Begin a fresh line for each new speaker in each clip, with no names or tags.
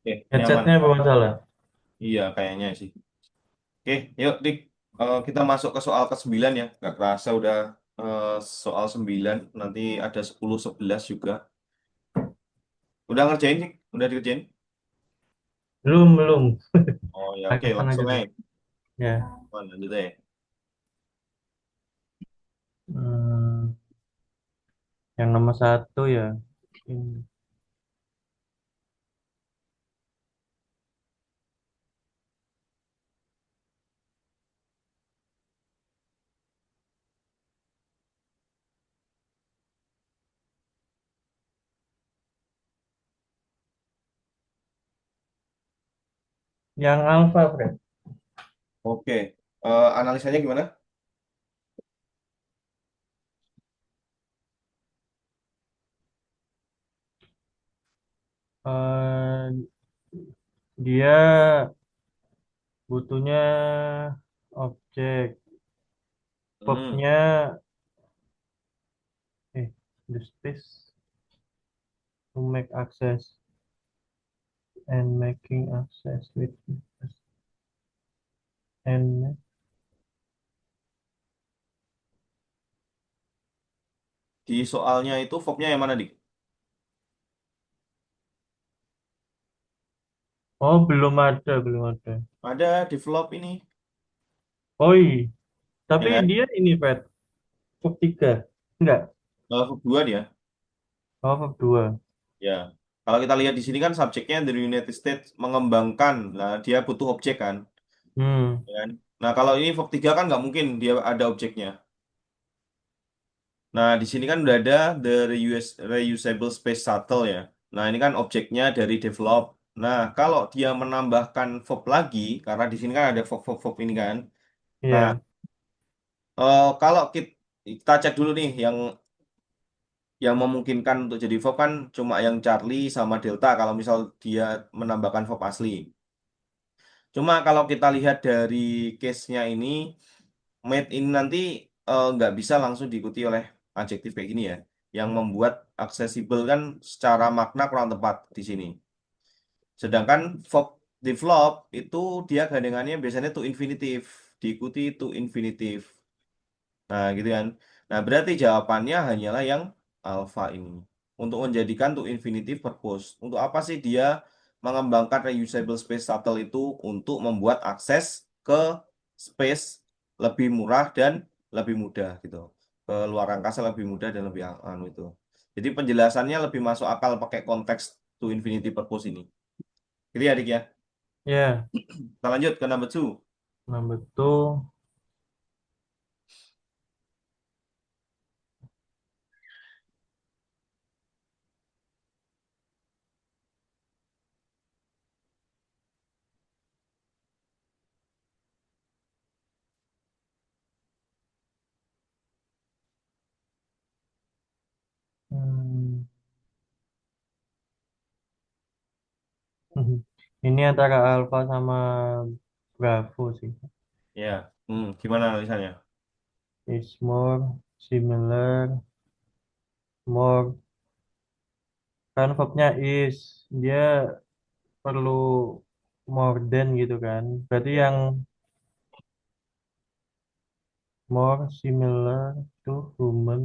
Oke, nyaman.
Headsetnya bermasalah.
Iya, kayaknya sih. Oke, yuk Dik. Kita masuk ke soal ke-9 ya. Gak kerasa udah eh, soal 9. Nanti ada 10, 11 juga. Udah ngerjain, Dik? Udah dikerjain?
Belum, belum.
Oh ya, oke.
Lakukan aja
Langsung
dulu.
aja.
Ya.
Lanjut aja.
Hmm, yang nomor satu ya. Ini. Yang alpha, Fred.
Oke. Analisanya gimana?
Eh, dia butuhnya objek.
Hmm.
Pubnya, the space to make access and making access with and
Di soalnya itu fobnya yang mana, Dik?
oh belum ada, belum ada.
Ada develop ini.
Oh iya,
Ya
tapi
kan?
dia ini Fred, bab 3. Enggak.
Fob 2 dia.
Oh, bab 2.
Ya. Kalau kita lihat di sini kan subjeknya dari United States mengembangkan. Nah, dia butuh objek kan.
Hmm,
Ya kan? Nah, kalau ini Fob 3 kan nggak mungkin dia ada objeknya. Nah, di sini kan udah ada the reusable space shuttle ya. Nah, ini kan objeknya dari develop. Nah, kalau dia menambahkan fob lagi, karena di sini kan ada fob ini kan. Nah,
ya.
kalau kita cek dulu nih, yang memungkinkan untuk jadi fob kan cuma yang Charlie sama Delta kalau misal dia menambahkan fob asli. Cuma kalau kita lihat dari case-nya ini, made ini nanti nggak bisa langsung diikuti oleh adjektif kayak gini ya, yang membuat accessible kan secara makna kurang tepat di sini. Sedangkan verb develop itu dia gandengannya biasanya to infinitive, diikuti to infinitive. Nah, gitu kan. Nah, berarti jawabannya hanyalah yang alpha ini. Untuk menjadikan to infinitive purpose. Untuk apa sih dia mengembangkan reusable space shuttle itu untuk membuat akses ke space lebih murah dan lebih mudah gitu. Ke luar angkasa lebih mudah dan lebih anu itu. Jadi penjelasannya lebih masuk akal pakai konteks to infinity purpose ini. Gitu ya, Dik ya.
Ya,
Kita lanjut ke number two.
nah betul. Hmm. Ini antara alpha sama bravo sih.
Ya, gimana analisanya?
Is more similar, more kan verbnya is, dia perlu more than gitu kan. Berarti
Ya,
yang more similar to human,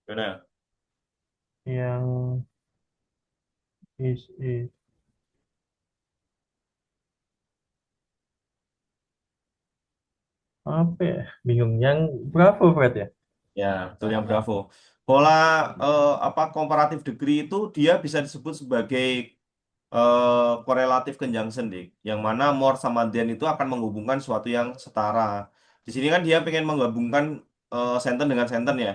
gimana?
yang is apa ya? Bingung. Yang bravo Fred ya?
Ya, betul yang Bravo. Pola apa comparative degree itu dia bisa disebut sebagai correlative conjunction, Dik. Yang mana more sama than itu akan menghubungkan suatu yang setara. Di sini kan dia pengen menggabungkan sentence dengan sentence ya.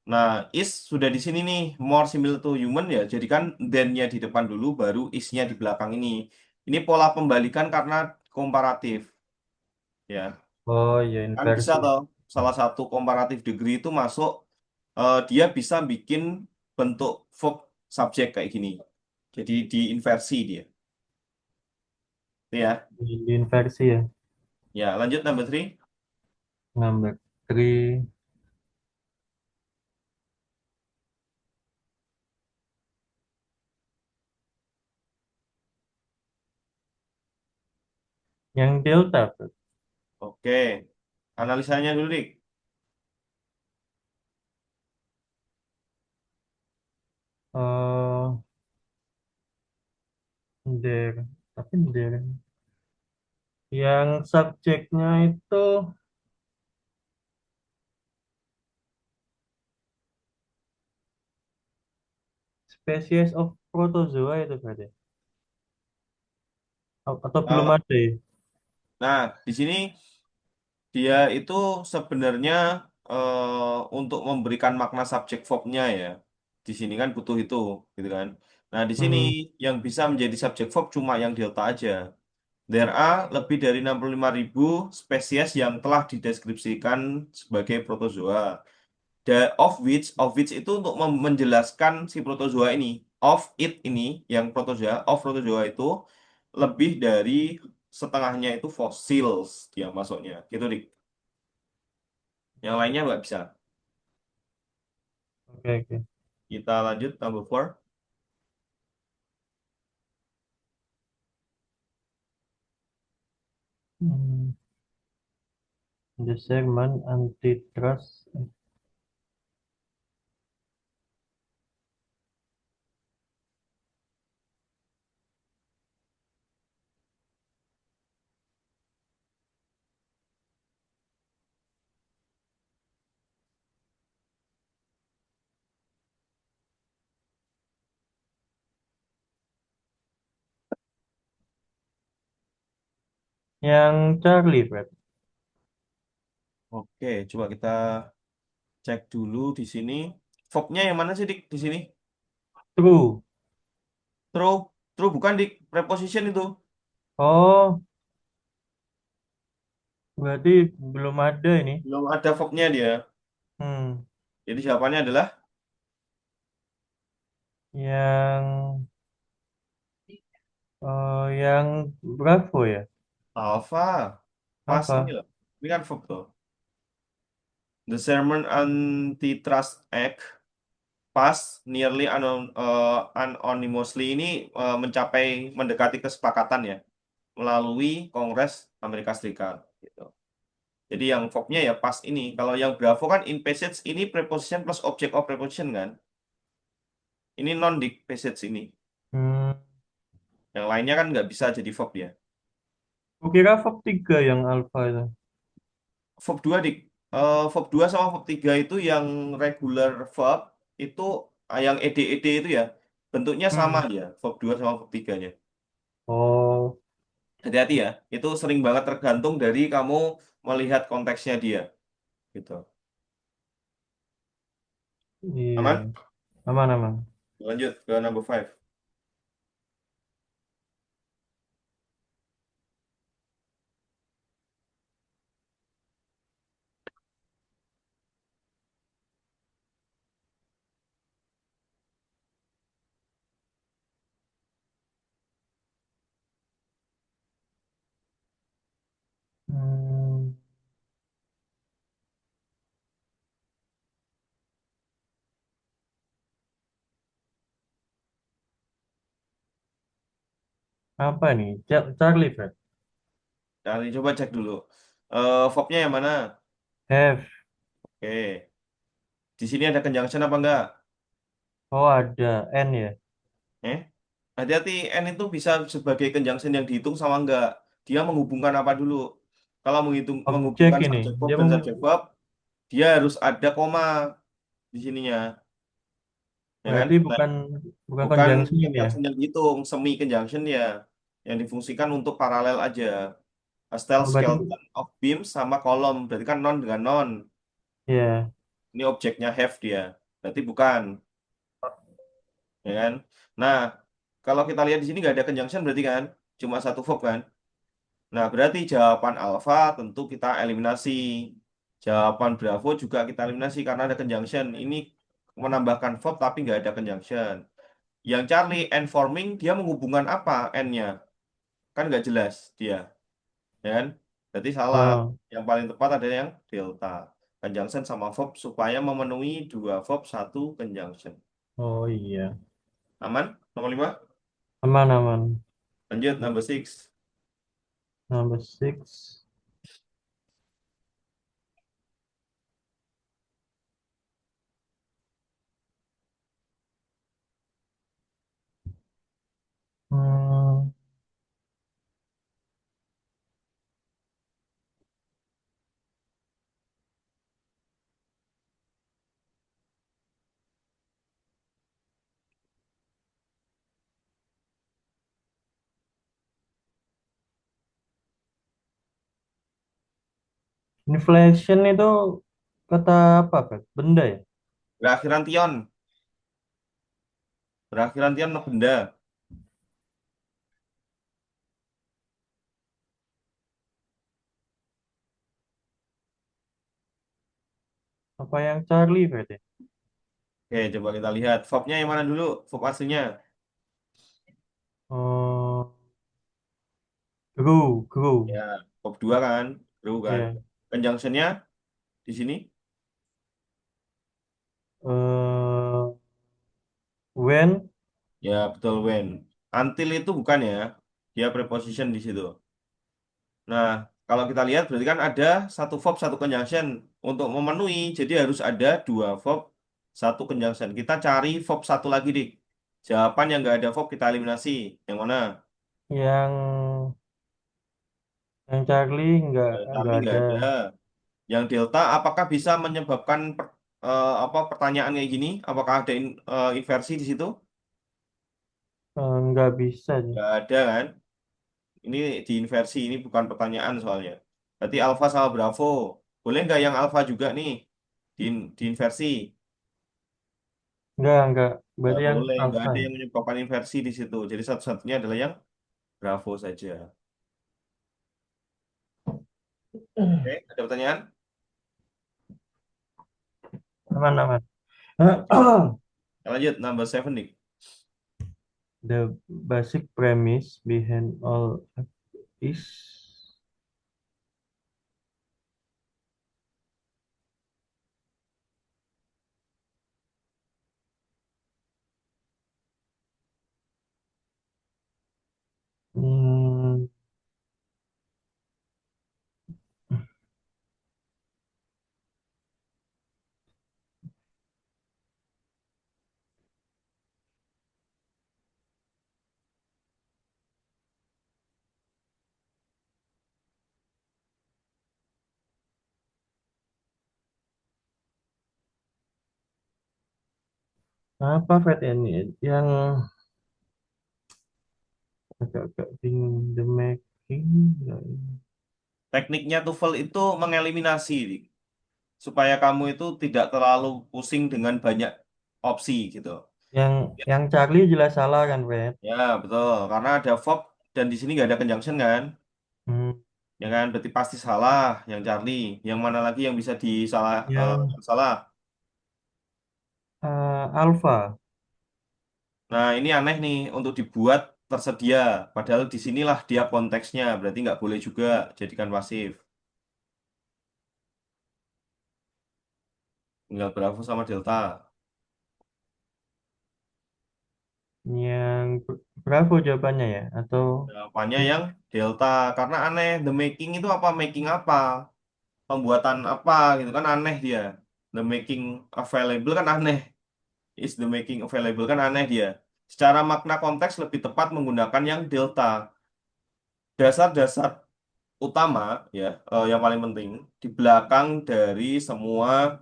Nah, is sudah di sini nih more similar to human ya. Jadi kan than-nya di depan dulu baru is-nya di belakang ini. Ini pola pembalikan karena komparatif ya.
Oh iya,
Kan bisa
inversi.
toh salah satu comparative degree itu masuk dia bisa bikin bentuk verb subjek kayak gini. Jadi diinversi dia. Itu ya.
Di inversi ya.
Ya, lanjut number three.
Number three. Yang delta, Bro.
Oke. Analisanya dulu, Dik.
Eh, der, tapi der. Yang subjeknya itu spesies of protozoa itu berarti. Atau belum
Kalau
ada ya?
Nah, di sini dia itu sebenarnya untuk memberikan makna subjek verbnya ya. Di sini kan butuh itu, gitu kan. Nah, di sini
Hmm.
yang bisa menjadi subjek verb cuma yang delta aja. There are lebih dari 65.000 spesies yang telah dideskripsikan sebagai protozoa. Of which itu untuk menjelaskan si protozoa ini. Of it ini, yang protozoa, of protozoa itu lebih dari setengahnya itu fossils dia masuknya. Gitu, Dik. Yang lainnya nggak bisa.
Oke, oke.
Kita lanjut number 4.
Hmm. The Sherman Antitrust. Yang Charlie, berarti.
Oke, coba kita cek dulu di sini. Verbnya yang mana sih, Dik, di sini?
True.
True. True bukan, Dik. Preposition itu.
Oh, berarti belum ada ini.
Belum ada verbnya dia.
Hmm.
Jadi jawabannya adalah
Yang yang Bravo ya?
alpha. Pas ini
Apa?
loh. Ini kan verb tuh. The Sherman Antitrust Act passed nearly unanimously ini mencapai mendekati kesepakatan ya melalui Kongres Amerika Serikat gitu. Jadi yang verbnya ya pas ini. Kalau yang Bravo kan in passage ini preposition plus object of preposition kan. Ini non di passage ini.
Hmm.
Yang lainnya kan nggak bisa jadi verb ya.
Kukira Verb 3 yang Alpha itu.
Verb 2 di verb 2 sama verb 3 itu yang regular verb itu yang ed itu ya. Bentuknya sama
Hmm.
dia, verb 2 sama verb 3-nya.
Oh,
Hati-hati ya. Itu sering banget tergantung dari kamu melihat konteksnya dia gitu. Aman?
iya. Aman-aman.
Lanjut ke number 5.
Hmm. Apa nih? Charlie, Fred.
Nah, ini coba cek dulu. Verbnya yang mana?
Have.
Oke. Di sini ada conjunction apa enggak?
Oh, ada. N ya?
Eh? Hati-hati, N itu bisa sebagai conjunction yang dihitung sama enggak. Dia menghubungkan apa dulu? Kalau
Objek
menghubungkan
ini.
subjek verb
Dia
dan subjek verb, dia harus ada koma di sininya, ya kan?
berarti
Nah,
bukan bukan
bukan
conjunction ini ya?
conjunction yang dihitung, semi conjunction ya, yang difungsikan untuk paralel aja. Pastel
Oh, berarti
skeleton of beams sama kolom, berarti kan non dengan non.
ya.
Ini objeknya have dia, berarti bukan, ya kan? Nah, kalau kita lihat di sini nggak ada conjunction berarti kan, cuma satu verb kan? Nah, berarti jawaban alpha tentu kita eliminasi. Jawaban Bravo juga kita eliminasi karena ada conjunction. Ini menambahkan verb tapi nggak ada conjunction. Yang Charlie and forming dia menghubungkan apa N-nya? Kan nggak jelas dia, ya kan? Berarti salah.
Oh,
Yang paling tepat ada yang delta. Conjunction sama verb supaya memenuhi dua verb satu conjunction.
oh iya.
Aman? Nomor 5.
Aman-aman.
Lanjut number 6.
Number six. Hmm, inflation itu kata apa, Fred? Benda ya?
Berakhiran tion. Berakhiran tion benda.
Apa yang Charlie, Fred ya?
Oke, coba kita lihat. Fobnya yang mana dulu? Fob aslinya.
Oh, grow.
Ya, fob 2 kan. Ru kan.
Ya.
Conjunctionnya di sini.
Eh, when,
Ya, betul when. Until itu bukan ya. Dia preposition di situ. Nah, kalau kita lihat berarti kan ada satu verb, satu conjunction. Untuk memenuhi, jadi harus ada dua verb, satu conjunction. Kita cari verb satu lagi deh. Jawaban yang nggak ada verb kita eliminasi. Yang mana?
yang Charlie nggak
Charlie nggak
ada.
ada. Yang delta, apakah bisa menyebabkan apa pertanyaan kayak gini? Apakah ada inversi di situ?
Nggak bisa sih.
Nggak ada kan? Ini diinversi, ini bukan pertanyaan soalnya. Berarti alfa sama bravo. Boleh nggak yang alfa juga nih? Diinversi?
Nggak.
Nggak
Berarti yang
boleh, nggak
alpha
ada
ya?
yang menyebabkan inversi di situ. Jadi satu-satunya adalah yang bravo saja. Oke, ada pertanyaan?
Aman.
Oke, kita lanjut number 7 nih.
The basic premise behind all is hmm, apa Fred ini yang agak-agak bingung the making nggak ini.
Tekniknya TOEFL itu mengeliminasi nih, supaya kamu itu tidak terlalu pusing dengan banyak opsi gitu.
yang Charlie jelas salah kan Fred.
Ya, betul. Karena ada verb dan di sini nggak ada conjunction kan?
Hmm,
Ya kan, berarti pasti salah yang Charlie. Yang mana lagi yang bisa disalah
yang
salah?
alpha
Nah, ini aneh nih untuk dibuat tersedia. Padahal di sinilah dia konteksnya, berarti nggak boleh juga jadikan pasif. Tinggal Bravo sama Delta.
yang Bravo jawabannya ya atau
Jawabannya yang Delta. Karena aneh, the making itu apa? Making apa? Pembuatan apa gitu kan aneh dia. The making available kan aneh. Is the making available kan aneh dia. Secara makna konteks lebih tepat menggunakan yang Delta. Dasar-dasar utama ya, yang paling penting di belakang dari semua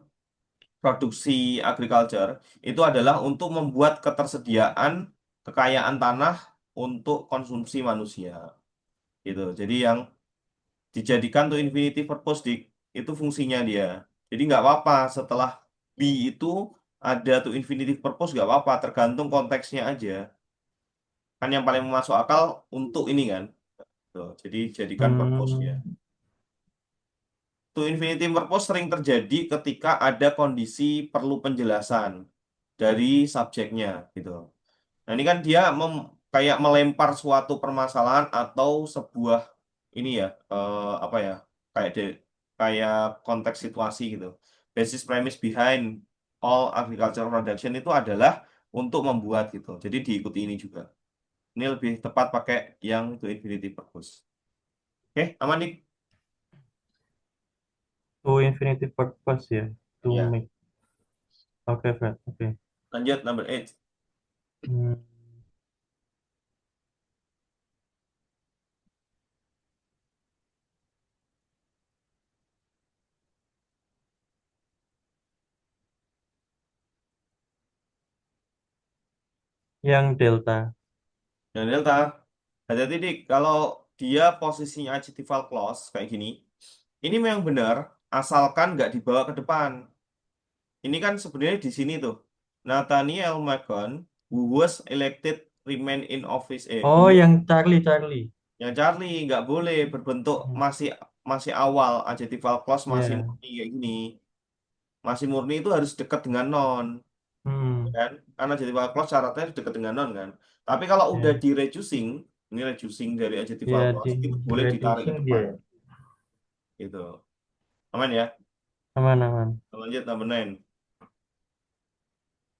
produksi agriculture itu adalah untuk membuat ketersediaan kekayaan tanah untuk konsumsi manusia gitu. Jadi yang dijadikan to infinity purpose itu fungsinya dia. Jadi nggak apa-apa setelah be itu ada to infinity purpose nggak apa-apa, tergantung konteksnya aja. Kan yang paling masuk akal untuk ini kan. Tuh, jadi jadikan purpose-nya.
hmm,
To infinity purpose sering terjadi ketika ada kondisi perlu penjelasan dari subjeknya gitu. Nah, ini kan dia kayak melempar suatu permasalahan atau sebuah ini ya, apa ya, kayak kayak konteks situasi gitu. Basis premise behind all agricultural production itu adalah untuk membuat gitu. Jadi diikuti ini juga. Ini lebih tepat pakai yang to infinity purpose. Oke, aman nih.
To infinitive purpose ya. To
Ya,
make. Oke, Fred. Oke.
lanjut number 8.
Hmm. Yang delta.
Dan delta, hati-hati dik, kalau dia posisinya adjectival clause kayak gini, ini memang benar, asalkan nggak dibawa ke depan. Ini kan sebenarnya di sini tuh, Nathaniel Macon, who was elected remain in office,
Oh, yang Charlie, Charlie.
yang Charlie nggak boleh berbentuk
Hmm.
masih masih awal, adjectival clause masih
Ya.
murni kayak gini. Masih murni itu harus dekat dengan non,
Hmm.
kan? Karena adjectival clause syaratnya dekat dengan non kan. Tapi kalau udah
Ya.
di reducing, ini reducing dari adjectival
Ya,
clause itu
di
boleh ditarik ke
reducing dia
depan,
ya.
gitu. Aman ya?
Aman, aman.
Lanjut number 9.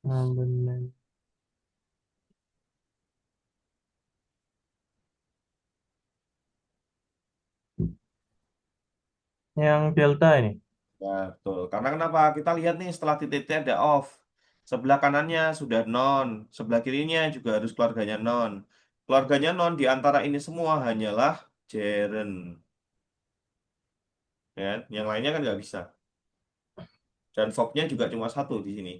Nah, benar. Yang delta ini.
Ya, betul. Karena kenapa? Kita lihat nih setelah titik-titik ada off. Sebelah kanannya sudah non, sebelah kirinya juga harus keluarganya non. Keluarganya non di antara ini semua hanyalah Jaren, ya kan? Yang lainnya kan nggak bisa. Dan Fox-nya juga cuma satu di sini.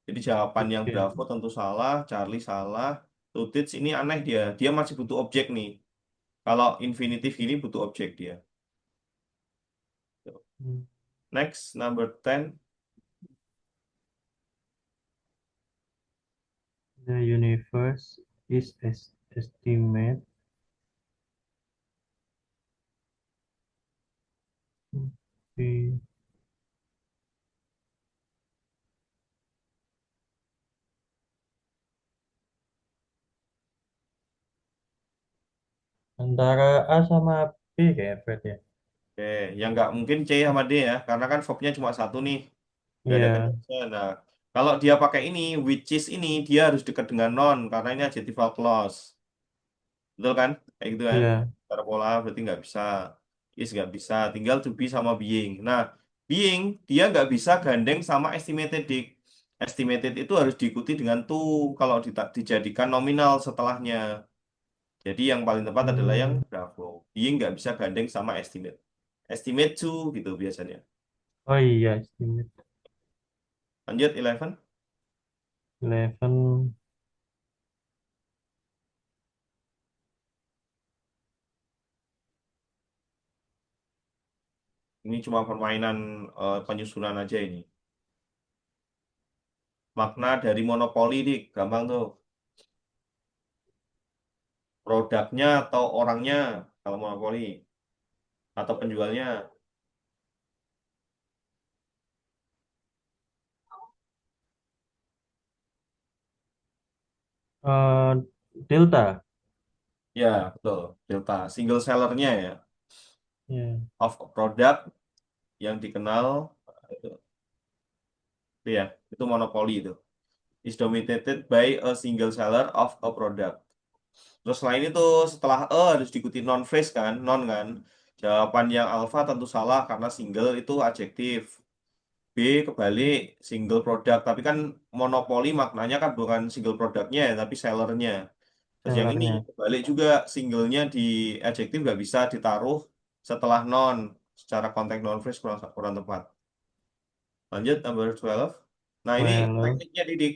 Jadi jawaban yang
Oke.
Bravo tentu salah, Charlie salah, Tutits ini aneh dia. Dia masih butuh objek nih. Kalau infinitif ini butuh objek dia.
Hmm.
Next, number 10.
The universe is estimate. Di antara A sama B kayak Fred ya.
Oke, yang nggak mungkin C sama D ya, karena kan Fox-nya cuma satu nih. Nggak ada
Iya,
conjunction. Nah, kalau dia pakai ini, which is ini, dia harus dekat dengan non, karena ini adjectival clause. Betul kan? Kayak gitu kan?
iya.
Secara pola berarti nggak bisa. Is nggak bisa. Tinggal to be sama being. Nah, being, dia nggak bisa gandeng sama estimated dik. Estimated itu harus diikuti dengan to, kalau dijadikan nominal setelahnya. Jadi yang paling tepat adalah yang
Hmm.
Bravo. Being nggak bisa gandeng sama estimate. Estimate to gitu biasanya.
Oh iya, estimate
Lanjut 11.
11.
Ini cuma permainan penyusunan aja ini. Makna dari monopoli dik, gampang tuh. Produknya atau orangnya kalau monopoli atau penjualnya.
Delta.
Ya, betul. Delta. Single sellernya ya.
Ya.
Of a product yang dikenal itu, itu ya, itu monopoli itu. Is dominated by a single seller of a product. Terus selain itu setelah harus diikuti non phrase kan, non kan. Jawaban yang alpha tentu salah karena single itu adjektif. B kebalik single product, tapi kan monopoli maknanya kan bukan single produknya ya, tapi sellernya. Terus yang ini
Sellernya.
kebalik juga singlenya di adjektif nggak bisa ditaruh setelah non, secara konteks non phrase kurang kurang tepat. Lanjut number 12. Nah ini
Well,
tekniknya Didik.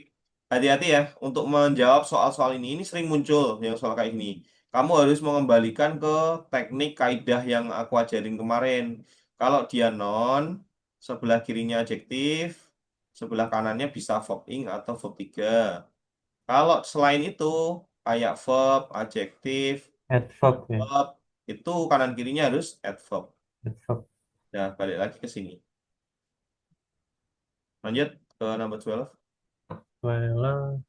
Hati-hati ya untuk menjawab soal-soal ini. Ini sering muncul yang soal kayak ini. Kamu harus mengembalikan ke teknik kaidah yang aku ajarin kemarin. Kalau dia non, sebelah kirinya adjektif, sebelah kanannya bisa verb ing atau verb 3. Kalau selain itu, kayak verb, adjektif,
adverb ya.
verb, itu kanan kirinya harus adverb.
Adverb.
Nah, balik lagi ke sini. Lanjut ke number 12.
Well,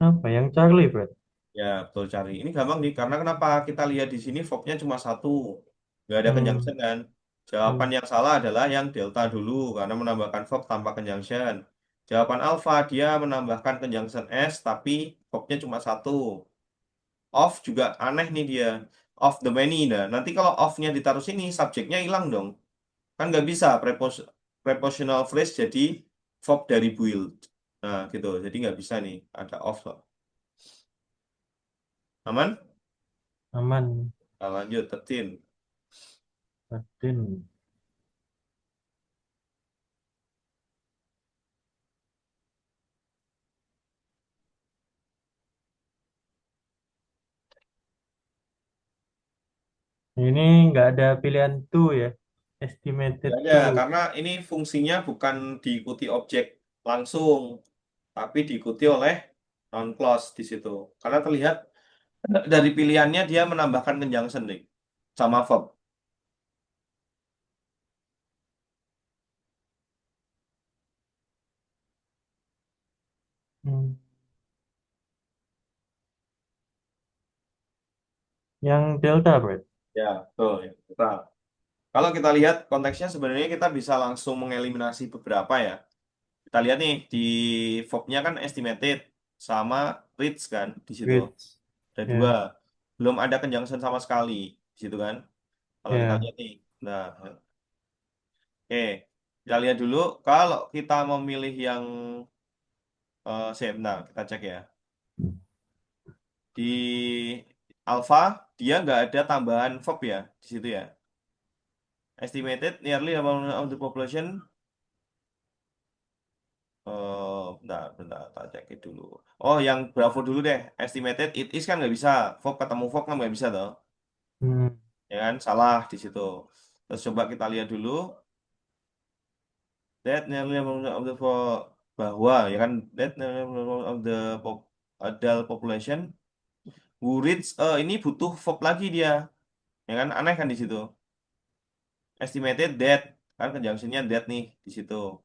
apa yang Charlie, Fred?
Ya, betul cari. Ini gampang nih, karena kenapa kita lihat di sini fobnya cuma satu, nggak ada
Hmm.
conjunction kan. Jawaban
Hmm.
yang salah adalah yang delta dulu, karena menambahkan fob tanpa conjunction. Jawaban alpha, dia menambahkan conjunction S, tapi fobnya cuma satu. Of juga aneh nih dia. Of the many. Nah, nanti kalau of-nya ditaruh sini, subjeknya hilang dong. Kan nggak bisa prepositional phrase jadi verb dari build. Nah, gitu. Jadi nggak bisa nih. Ada of loh. Aman?
Aman.
Nah, lanjut, 13.
Martin. Ini nggak ada pilihan to ya. Estimated
Nggak ada,
to.
karena ini fungsinya bukan diikuti objek langsung, tapi diikuti oleh non-clause di situ. Karena terlihat dari pilihannya dia menambahkan conjunction nih, sama verb.
Hmm. Yang delta, bro.
Ya, betul. Ya. Kalau kita lihat konteksnya sebenarnya kita bisa langsung mengeliminasi beberapa ya. Kita lihat nih di verb-nya kan estimated sama reach kan di situ.
Which.
Ada dua.
Ya.
Belum ada conjunction sama sekali di situ kan. Kalau kita
Ya.
lihat nih. Nah, oke. Kita lihat dulu kalau kita memilih yang nah, kita cek ya. Di alpha dia nggak ada tambahan verb ya di situ ya. Estimated nearly amount of the population. Bentar, tak cek dulu. Oh, yang Bravo dulu deh. Estimated it is kan nggak bisa. Fog ketemu fog kan nggak bisa toh.
Hmm.
Ya kan? Salah di situ. Terus coba kita lihat dulu. That nearly amount of the bahwa ya kan that nearly amount of the adult population who reach ini butuh verb lagi dia. Ya kan? Aneh kan di situ. Estimated that kan conjunctionnya that nih di situ.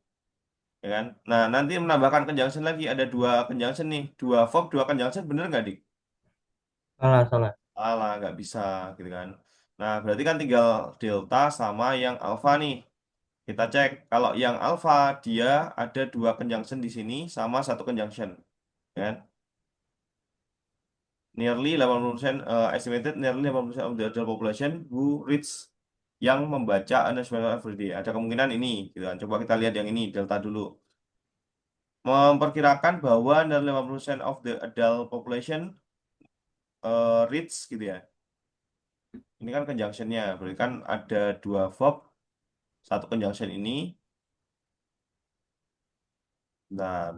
Ya kan? Nah, nanti menambahkan conjunction lagi ada dua conjunction nih, dua verb, dua conjunction bener nggak, Dik?
Salah, salah.
Alah, nggak bisa gitu kan. Nah, berarti kan tinggal delta sama yang alpha nih. Kita cek kalau yang alpha dia ada dua conjunction di sini sama satu conjunction, ya kan? Nearly 80%, estimated nearly 80% of the adult population who reads yang membaca a newspaper every day. Ada kemungkinan ini, gitu kan. Coba kita lihat yang ini delta dulu. Memperkirakan bahwa nearly 80% of the adult population reads gitu ya. Ini kan conjunctionnya, berarti kan ada dua verb, satu conjunction ini. Nah,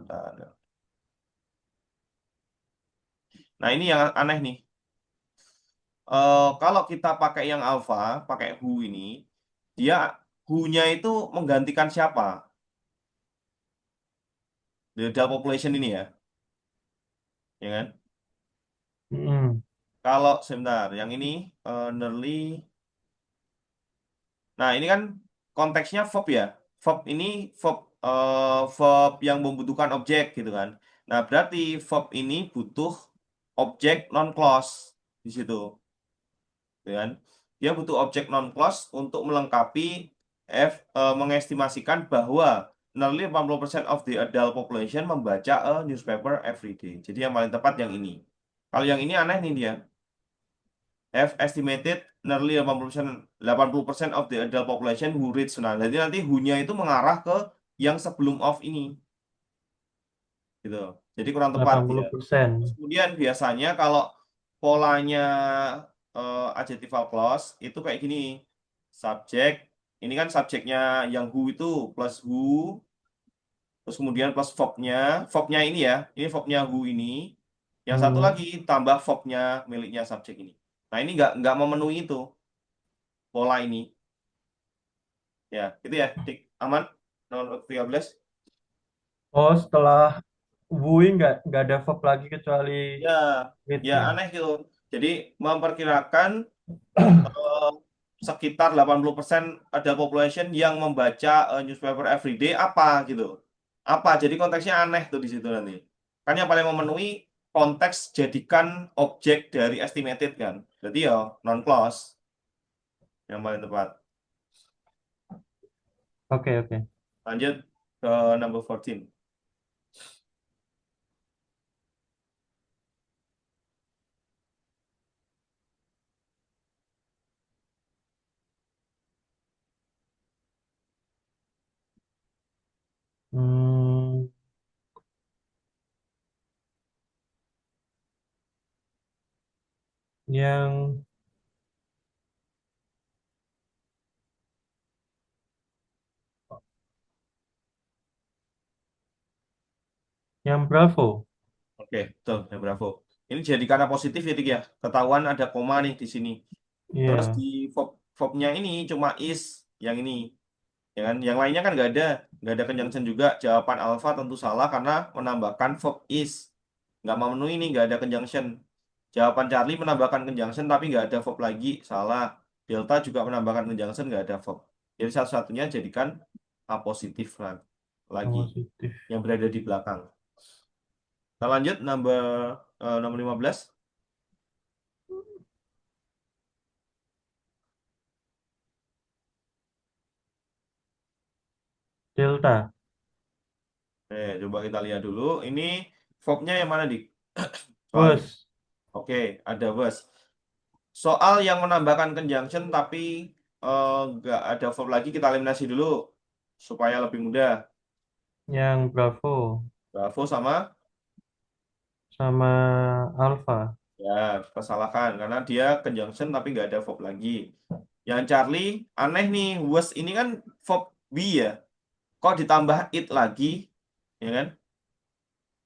nah, ini yang aneh nih. Kalau kita pakai yang alpha, pakai who ini, dia who-nya itu menggantikan siapa? The adult population ini ya kan?
Hmm.
Kalau sebentar, yang ini nearly. Nah, ini kan konteksnya verb ya. Verb ini verb yang membutuhkan objek gitu kan. Nah, berarti verb ini butuh objek non clause di situ, ya kan? Dia butuh objek non clause untuk melengkapi mengestimasikan bahwa nearly 80% of the adult population membaca a newspaper every day. Jadi yang paling tepat yang ini. Kalau yang ini aneh nih dia. Have estimated nearly 80% of the adult population who reads. Nah, jadi nanti who-nya itu mengarah ke yang sebelum of ini gitu. Jadi kurang tepat dia.
80%.
Terus kemudian biasanya kalau polanya adjectival clause itu kayak gini. Subjek, ini kan subjeknya yang who itu plus who, terus kemudian plus verbnya ini ya, ini verbnya who ini. Yang satu
Hmm.
lagi tambah verbnya miliknya subjek ini. Nah, ini nggak memenuhi itu pola ini. Ya, itu ya, Dik. Aman? Nomor 13.
Oh, setelah wooing nggak ada verb lagi kecuali
Ya, ya
with-nya.
aneh gitu. Jadi memperkirakan eh, sekitar 80% ada population yang membaca newspaper everyday apa gitu. Apa? Jadi konteksnya aneh tuh di situ nanti. Kan yang paling memenuhi konteks jadikan objek dari estimated kan. Berarti ya non clause yang paling tepat.
Oke, oke.
Lanjut ke number 14.
Hmm, yang Bravo.
Oke, betul, ya bravo. Ini jadi karena positif ya, Dik, ya. Ketahuan ada koma nih di sini. Terus di
Iya,
verbnya ini cuma is yang ini, ya kan? Yang lainnya kan nggak ada conjunction juga. Jawaban alpha tentu salah karena menambahkan verb is. Nggak memenuhi ini, nggak ada conjunction. Jawaban Charlie menambahkan conjunction tapi nggak ada verb lagi, salah. Delta juga menambahkan conjunction nggak ada verb. Jadi satu-satunya jadikan A positif
yang
lagi
positif.
yang berada di belakang. Kita lanjut nomor 15.
Delta.
Coba kita lihat dulu. Ini verbnya yang mana, Dik? Soalnya.
Was.
Oke, ada was. Soal yang menambahkan conjunction tapi nggak ada verb lagi, kita eliminasi dulu supaya lebih mudah.
Yang Bravo.
Bravo sama
Sama Alpha.
ya kesalahan karena dia conjunction tapi nggak ada verb lagi. Yang Charlie aneh nih, was ini kan verb be ya. Kok ditambah it lagi, ya kan?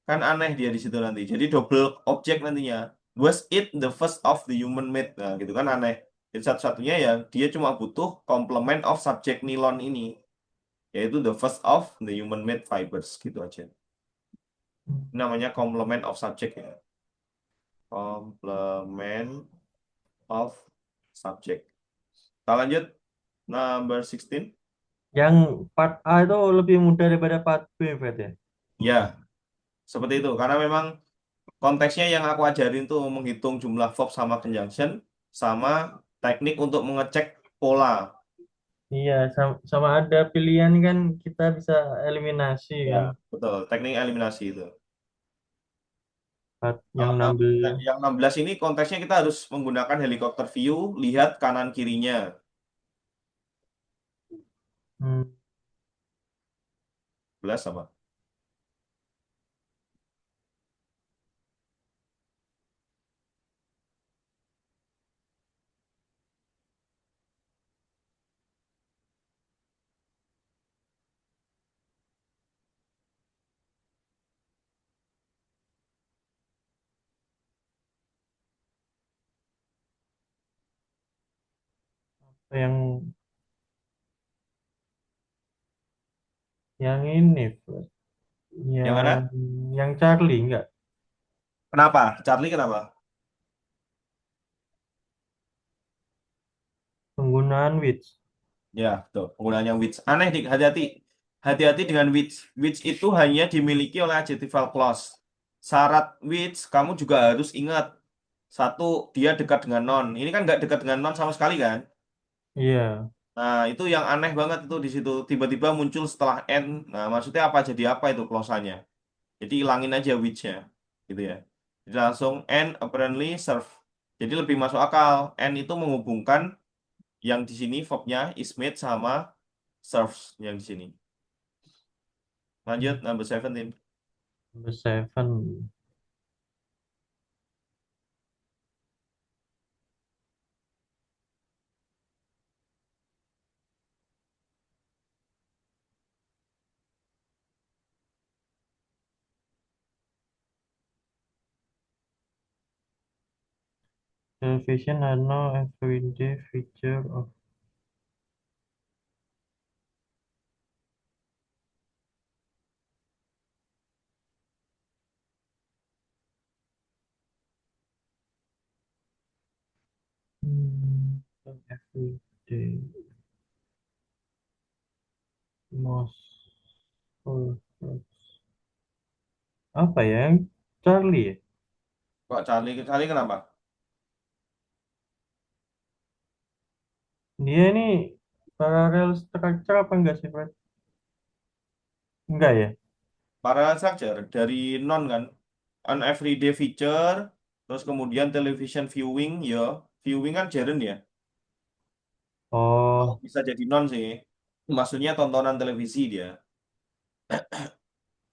Kan aneh dia di situ nanti. Jadi double objek nantinya. Was it the first of the human made? Nah, gitu kan aneh. Jadi satu-satunya ya dia cuma butuh complement of subject nilon ini, yaitu the first of the human made fibers gitu aja. Ini namanya complement of subject ya. Complement of subject. Kita lanjut number 16.
Yang part A itu lebih mudah daripada part B, berarti ya?
Ya, seperti itu. Karena memang konteksnya yang aku ajarin tuh menghitung jumlah verb sama conjunction sama teknik untuk mengecek pola.
Iya, sama ada pilihan kan kita bisa eliminasi
Ya,
kan.
betul. Teknik eliminasi itu.
Part yang
Kalau
ngambil
yang 16 ini konteksnya kita harus menggunakan helikopter view, lihat kanan kirinya.
hmm,
11 sama.
yang ini, Fred.
Yang
yang
mana?
Charlie enggak,
Kenapa? Charlie kenapa?
penggunaan which.
Ya, betul. Penggunaannya which. Aneh, Dik. Hati-hati. Hati-hati dengan which. Which itu hanya dimiliki oleh adjectival clause. Syarat which, kamu juga harus ingat. Satu, dia dekat dengan non. Ini kan nggak dekat dengan non sama sekali kan?
Iya.
Nah, itu yang aneh banget itu di situ. Tiba-tiba muncul setelah N. Nah, maksudnya apa? Jadi apa itu clause-nya? Jadi hilangin aja which-nya. Gitu ya. Jadi langsung N apparently serve. Jadi lebih masuk akal. N itu menghubungkan yang di sini verbnya is made sama serves yang di sini. Lanjut number 17.
Number seven. Television are now everyday feature of hmm, everyday most. Apa ya? Yang Charlie ya?
Kok Charlie? Charlie kenapa?
Dia ini parallel structure apa enggak sih, Fred? Enggak ya?
Parallel structure dari non kan, an everyday feature, terus kemudian television viewing, ya viewing kan gerund ya. Oh,
Oh,
bisa jadi non sih. Maksudnya tontonan televisi dia.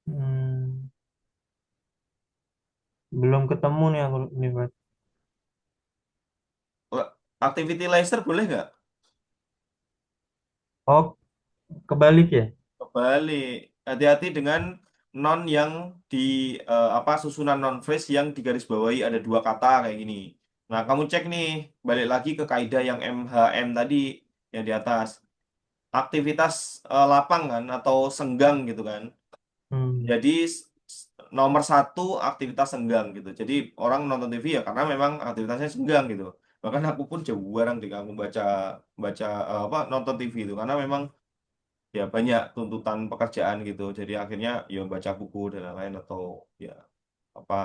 hmm, belum ketemu nih aku nih, Fred.
Activity laser boleh nggak?
Oh, kebalik ya?
Kebalik. Hati-hati dengan non yang di apa susunan non phrase yang digarisbawahi ada dua kata kayak gini. Nah, kamu cek nih, balik lagi ke kaidah yang MHM tadi yang di atas. Aktivitas lapang kan atau senggang gitu kan.
Hmm,
Jadi nomor satu aktivitas senggang gitu. Jadi orang nonton TV ya karena memang aktivitasnya senggang gitu. Bahkan aku pun jauh jarang deh kamu baca baca apa nonton TV itu karena memang ya banyak tuntutan pekerjaan gitu. Jadi akhirnya ya baca buku dan lain-lain atau ya apa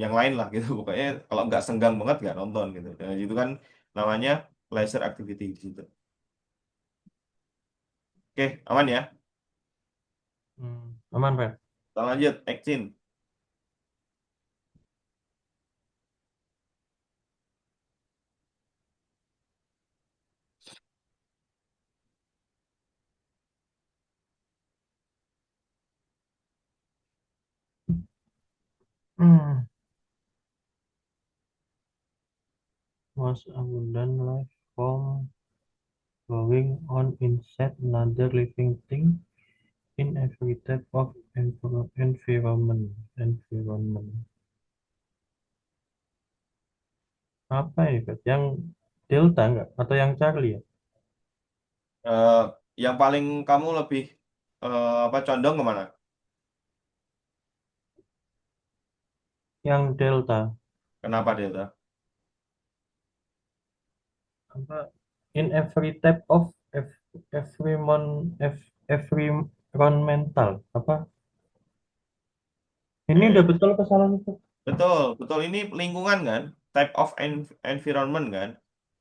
yang lain lah gitu. Pokoknya kalau nggak senggang banget nggak nonton gitu. Dan itu kan namanya leisure activity di situ. Oke, aman ya.
aman, Fred.
Kita lanjut, action.
Hmm, most abundant life form going on inside another living thing in every type of environment. Apa ini, Fred? Yang delta enggak? Atau yang Charlie ya?
Eh, yang paling kamu lebih apa condong kemana?
Yang delta.
Kenapa Delta?
Apa? In every type of every environmental. Apa? Ini udah
Eh,
betul kesalahan itu?
betul, betul. Ini lingkungan kan, type of environment kan.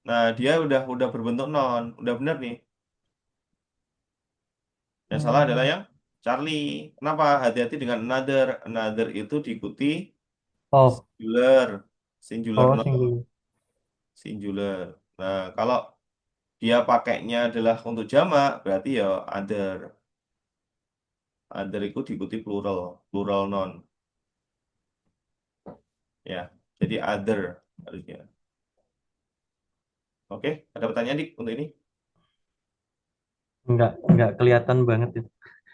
Nah, dia udah berbentuk non, udah bener nih. Yang salah adalah
Hmm.
yang Charlie. Kenapa? Hati-hati dengan another. Another itu diikuti
Oh,
singular, singular
oh,
non,
single.
singular. Nah, kalau dia pakainya adalah untuk jamak, berarti ya other. Other itu diikuti plural, plural non. Ya, jadi other harusnya. Oke, ada pertanyaan dik untuk ini?
Enggak kelihatan banget itu.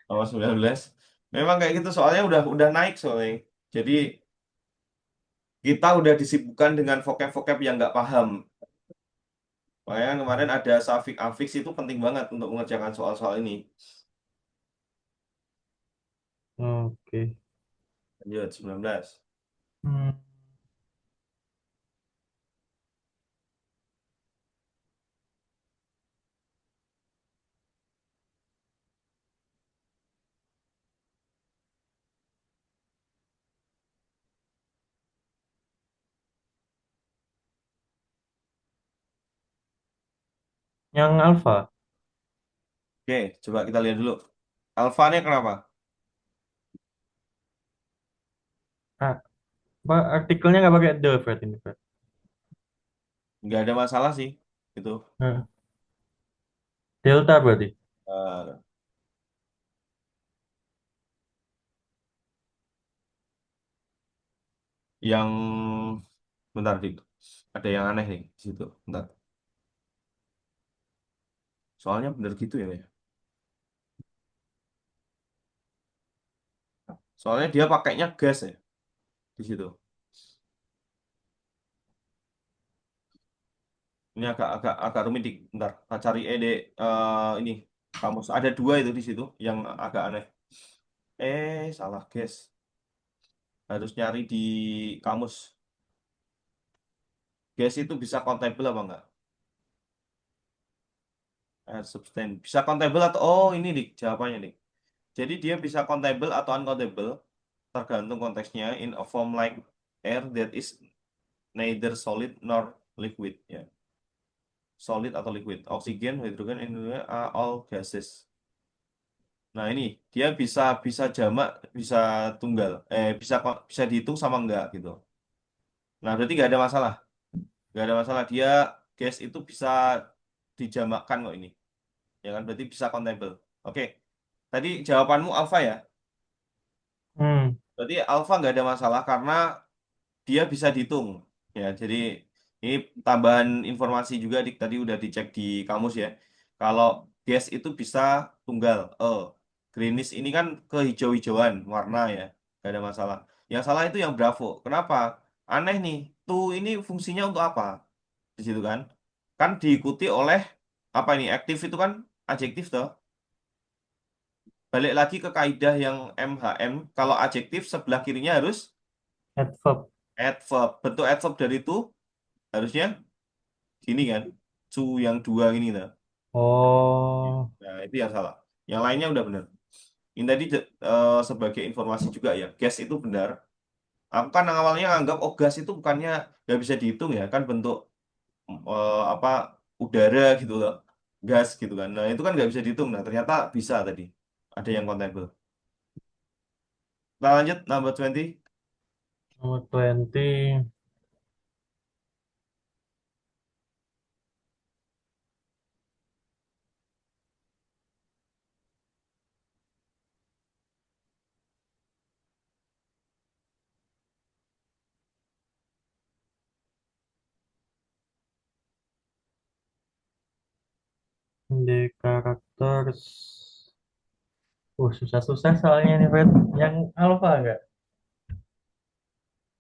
Nomor 19. Memang kayak gitu soalnya udah naik soalnya. Jadi kita udah disibukkan dengan vocab-vocab yang nggak paham. Makanya kan kemarin ada suffix affix itu penting banget untuk mengerjakan soal-soal ini.
Oke.
Lanjut 19.
Hmm. Yang alpha.
Oke, coba kita lihat dulu. Alfanya kenapa?
Ah, apa artikelnya nggak pakai the, Fred, ini, Fred.
Nggak ada masalah sih. Itu.
Nah, delta berarti.
Eh, yang bentar dik. Ada yang aneh nih di situ. Bentar. Soalnya bener gitu ya. Ya. Soalnya dia pakainya gas ya di situ. Ini agak rumit dik. Bentar, kita cari ini kamus. Ada dua itu di situ yang agak aneh. Salah guys. Harus nyari di kamus. Gas itu bisa countable apa enggak? Substan. Bisa countable atau oh ini dik jawabannya dik. Jadi dia bisa countable atau uncountable tergantung konteksnya in a form like. air that is neither solid nor liquid. Ya, solid atau liquid. Oksigen, hidrogen, ini are all gases. Nah ini dia bisa bisa jamak, bisa tunggal, bisa dihitung sama enggak gitu. Nah berarti nggak ada masalah, nggak ada masalah. Dia gas itu bisa dijamakkan kok ini, ya kan? Berarti bisa countable. Oke, tadi jawabanmu alfa ya.
Hmm.
Berarti alfa nggak ada masalah karena dia bisa dihitung. Ya, jadi ini tambahan informasi juga tadi udah dicek di kamus ya. Kalau gas itu bisa tunggal. Greenish ini kan kehijau-hijauan warna ya, nggak ada masalah. Yang salah itu yang Bravo. Kenapa? Aneh nih. Tuh ini fungsinya untuk apa? Di situ kan? Kan diikuti oleh apa ini? Aktif itu kan adjektif toh. Balik lagi ke kaidah yang MHM. Kalau adjektif sebelah kirinya harus
Adverb.
adverb. Bentuk adverb dari itu harusnya gini kan, cu yang dua ini lah.
Oh,
Nah itu yang salah, yang lainnya udah benar. Ini tadi sebagai informasi juga ya, gas itu benar. Aku kan awalnya anggap oh gas itu bukannya nggak bisa dihitung ya kan, bentuk apa, udara gitu loh, gas gitu kan. Nah itu kan nggak bisa dihitung, nah ternyata bisa tadi, ada yang countable. Kita lanjut number 20.
nomor 20. Di karakter. Susah-susah soalnya nih, Fred. Yang alfa enggak?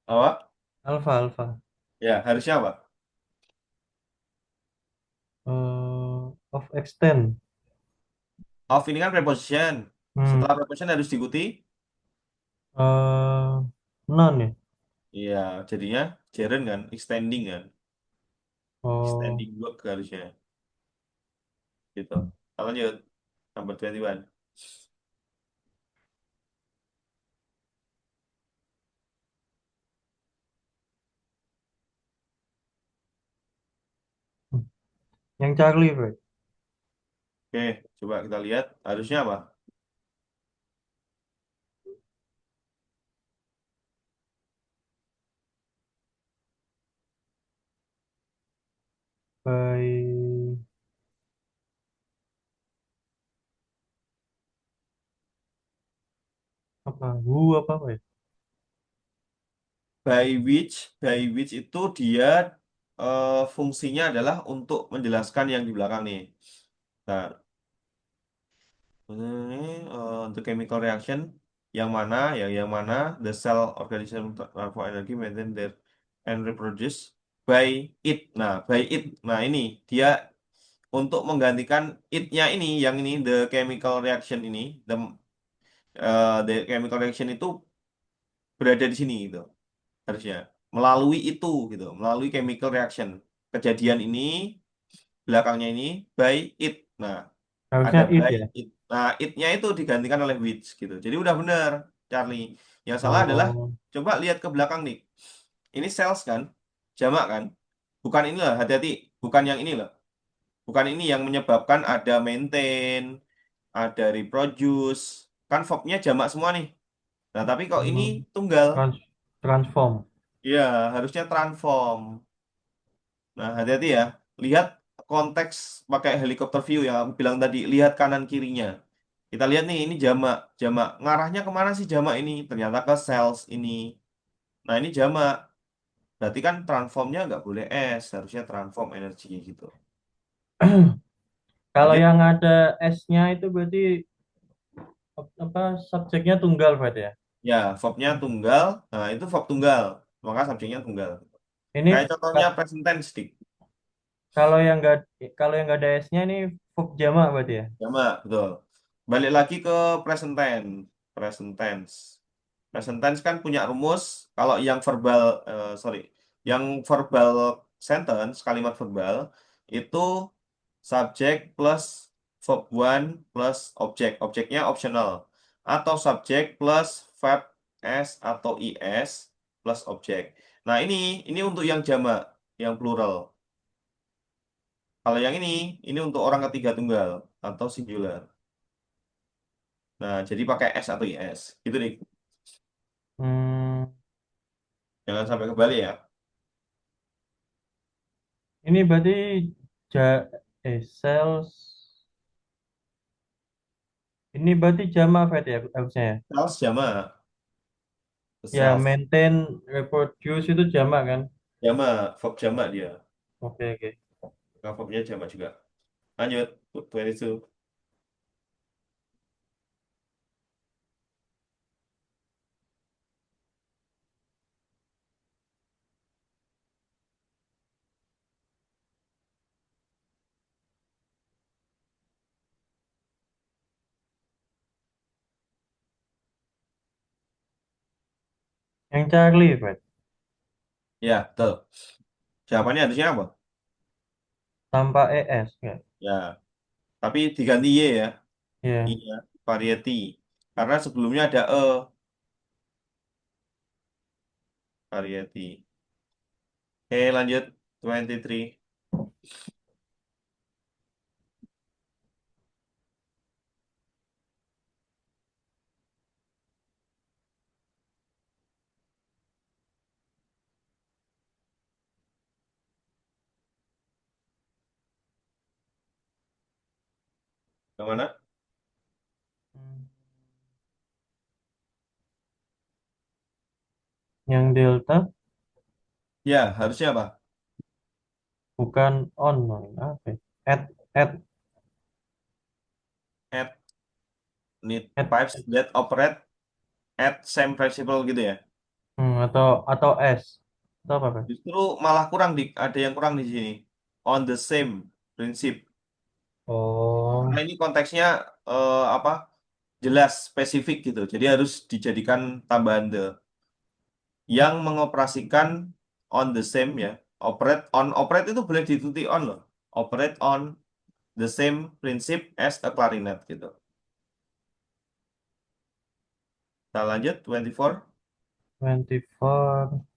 Apa?
Alfa, alfa.
Ya harusnya apa?
Of extend.
Of ini kan preposition,
Hmm.
setelah preposition harus diikuti.
Non ya?
Iya, jadinya gerund kan, extending kan,
Oh,
extending work harusnya gitu. Kita lanjut number 21.
yang Charlie, Fred.
Oke, coba kita lihat harusnya apa?
By apa? Who apa apa ya?
By which itu dia fungsinya adalah untuk menjelaskan yang di belakang nih. Nah, ini untuk chemical reaction yang mana, yang mana the cell organism transfer energy maintain their and reproduce by it. Nah, by it. Nah, ini dia untuk menggantikan it-nya ini, yang ini the chemical reaction ini, the chemical reaction itu berada di sini gitu harusnya, melalui itu gitu, melalui chemical reaction, kejadian ini belakangnya ini by it. Nah ada
Harusnya it
by
ya.
it, nah it-nya itu digantikan oleh which gitu, jadi udah bener Charlie. Yang salah adalah
Oh,
coba lihat ke belakang nih, ini cells kan, jamak kan, bukan ini loh, hati-hati, bukan yang ini loh, bukan ini yang menyebabkan ada maintain, ada reproduce, kan verbnya jamak semua nih. Nah, tapi kok ini
hmm,
tunggal?
transform.
Ya, harusnya transform. Nah, hati-hati ya. Lihat konteks pakai helikopter view yang aku bilang tadi. Lihat kanan kirinya. Kita lihat nih, ini jamak. Jamak. Ngarahnya kemana sih jamak ini? Ternyata ke cells ini. Nah, ini jamak. Berarti kan transformnya nggak boleh S. Harusnya transform energi gitu.
Kalau
Lanjut.
yang ada S-nya itu berarti apa subjeknya tunggal, Fred ya?
Ya, verbnya tunggal. Nah, itu verb tunggal. Maka subjeknya tunggal.
Ini
Kayak contohnya present tense, Dik.
kalau yang enggak, kalau yang enggak ada S-nya ini verb jamak berarti ya?
Jamak, betul. Balik lagi ke present tense. Present tense. Present tense kan punya rumus. Kalau yang verbal, sorry, yang verbal sentence, kalimat verbal, itu subjek plus verb one plus objek. Objeknya optional. Atau subjek plus verb s atau is. plus objek. Nah, ini untuk yang jamak, yang plural. Kalau yang ini untuk orang ketiga tunggal atau singular. Nah, jadi pakai S atau IS. Gitu nih.
Hmm,
Jangan sampai kebalik ya.
ini berarti ja sales. Ini berarti jama Fed ya harusnya ya?
Sales jamak.
Ya,
Sales
maintain, reproduce itu jama kan?
jamak, verb jamak dia.
Oke, oke.
Nah, verbnya jamak juga. Lanjut, 22.
Yang Charlie, Fred.
Ya, betul. Jawabannya harusnya apa?
Tanpa ES ya.
Ya, tapi diganti Y ya.
Ya.
Iya, variety. Karena sebelumnya ada variety. Oke, lanjut. 23. Yang mana?
Hmm. Yang delta
Ya, harusnya apa?
bukan on, no. Apa ya? Add,
Add need
add,
pipes that operate at same principle gitu ya.
atau S. Atau apa, Fred?
Justru malah kurang ada yang kurang di sini. On the same prinsip. Karena
Oh,
ini konteksnya apa? Jelas spesifik gitu. Jadi harus dijadikan tambahan the yang mengoperasikan on the same ya. Operate itu boleh dituti on loh. Operate on the same principle as a clarinet gitu. Kita lanjut 24.
24.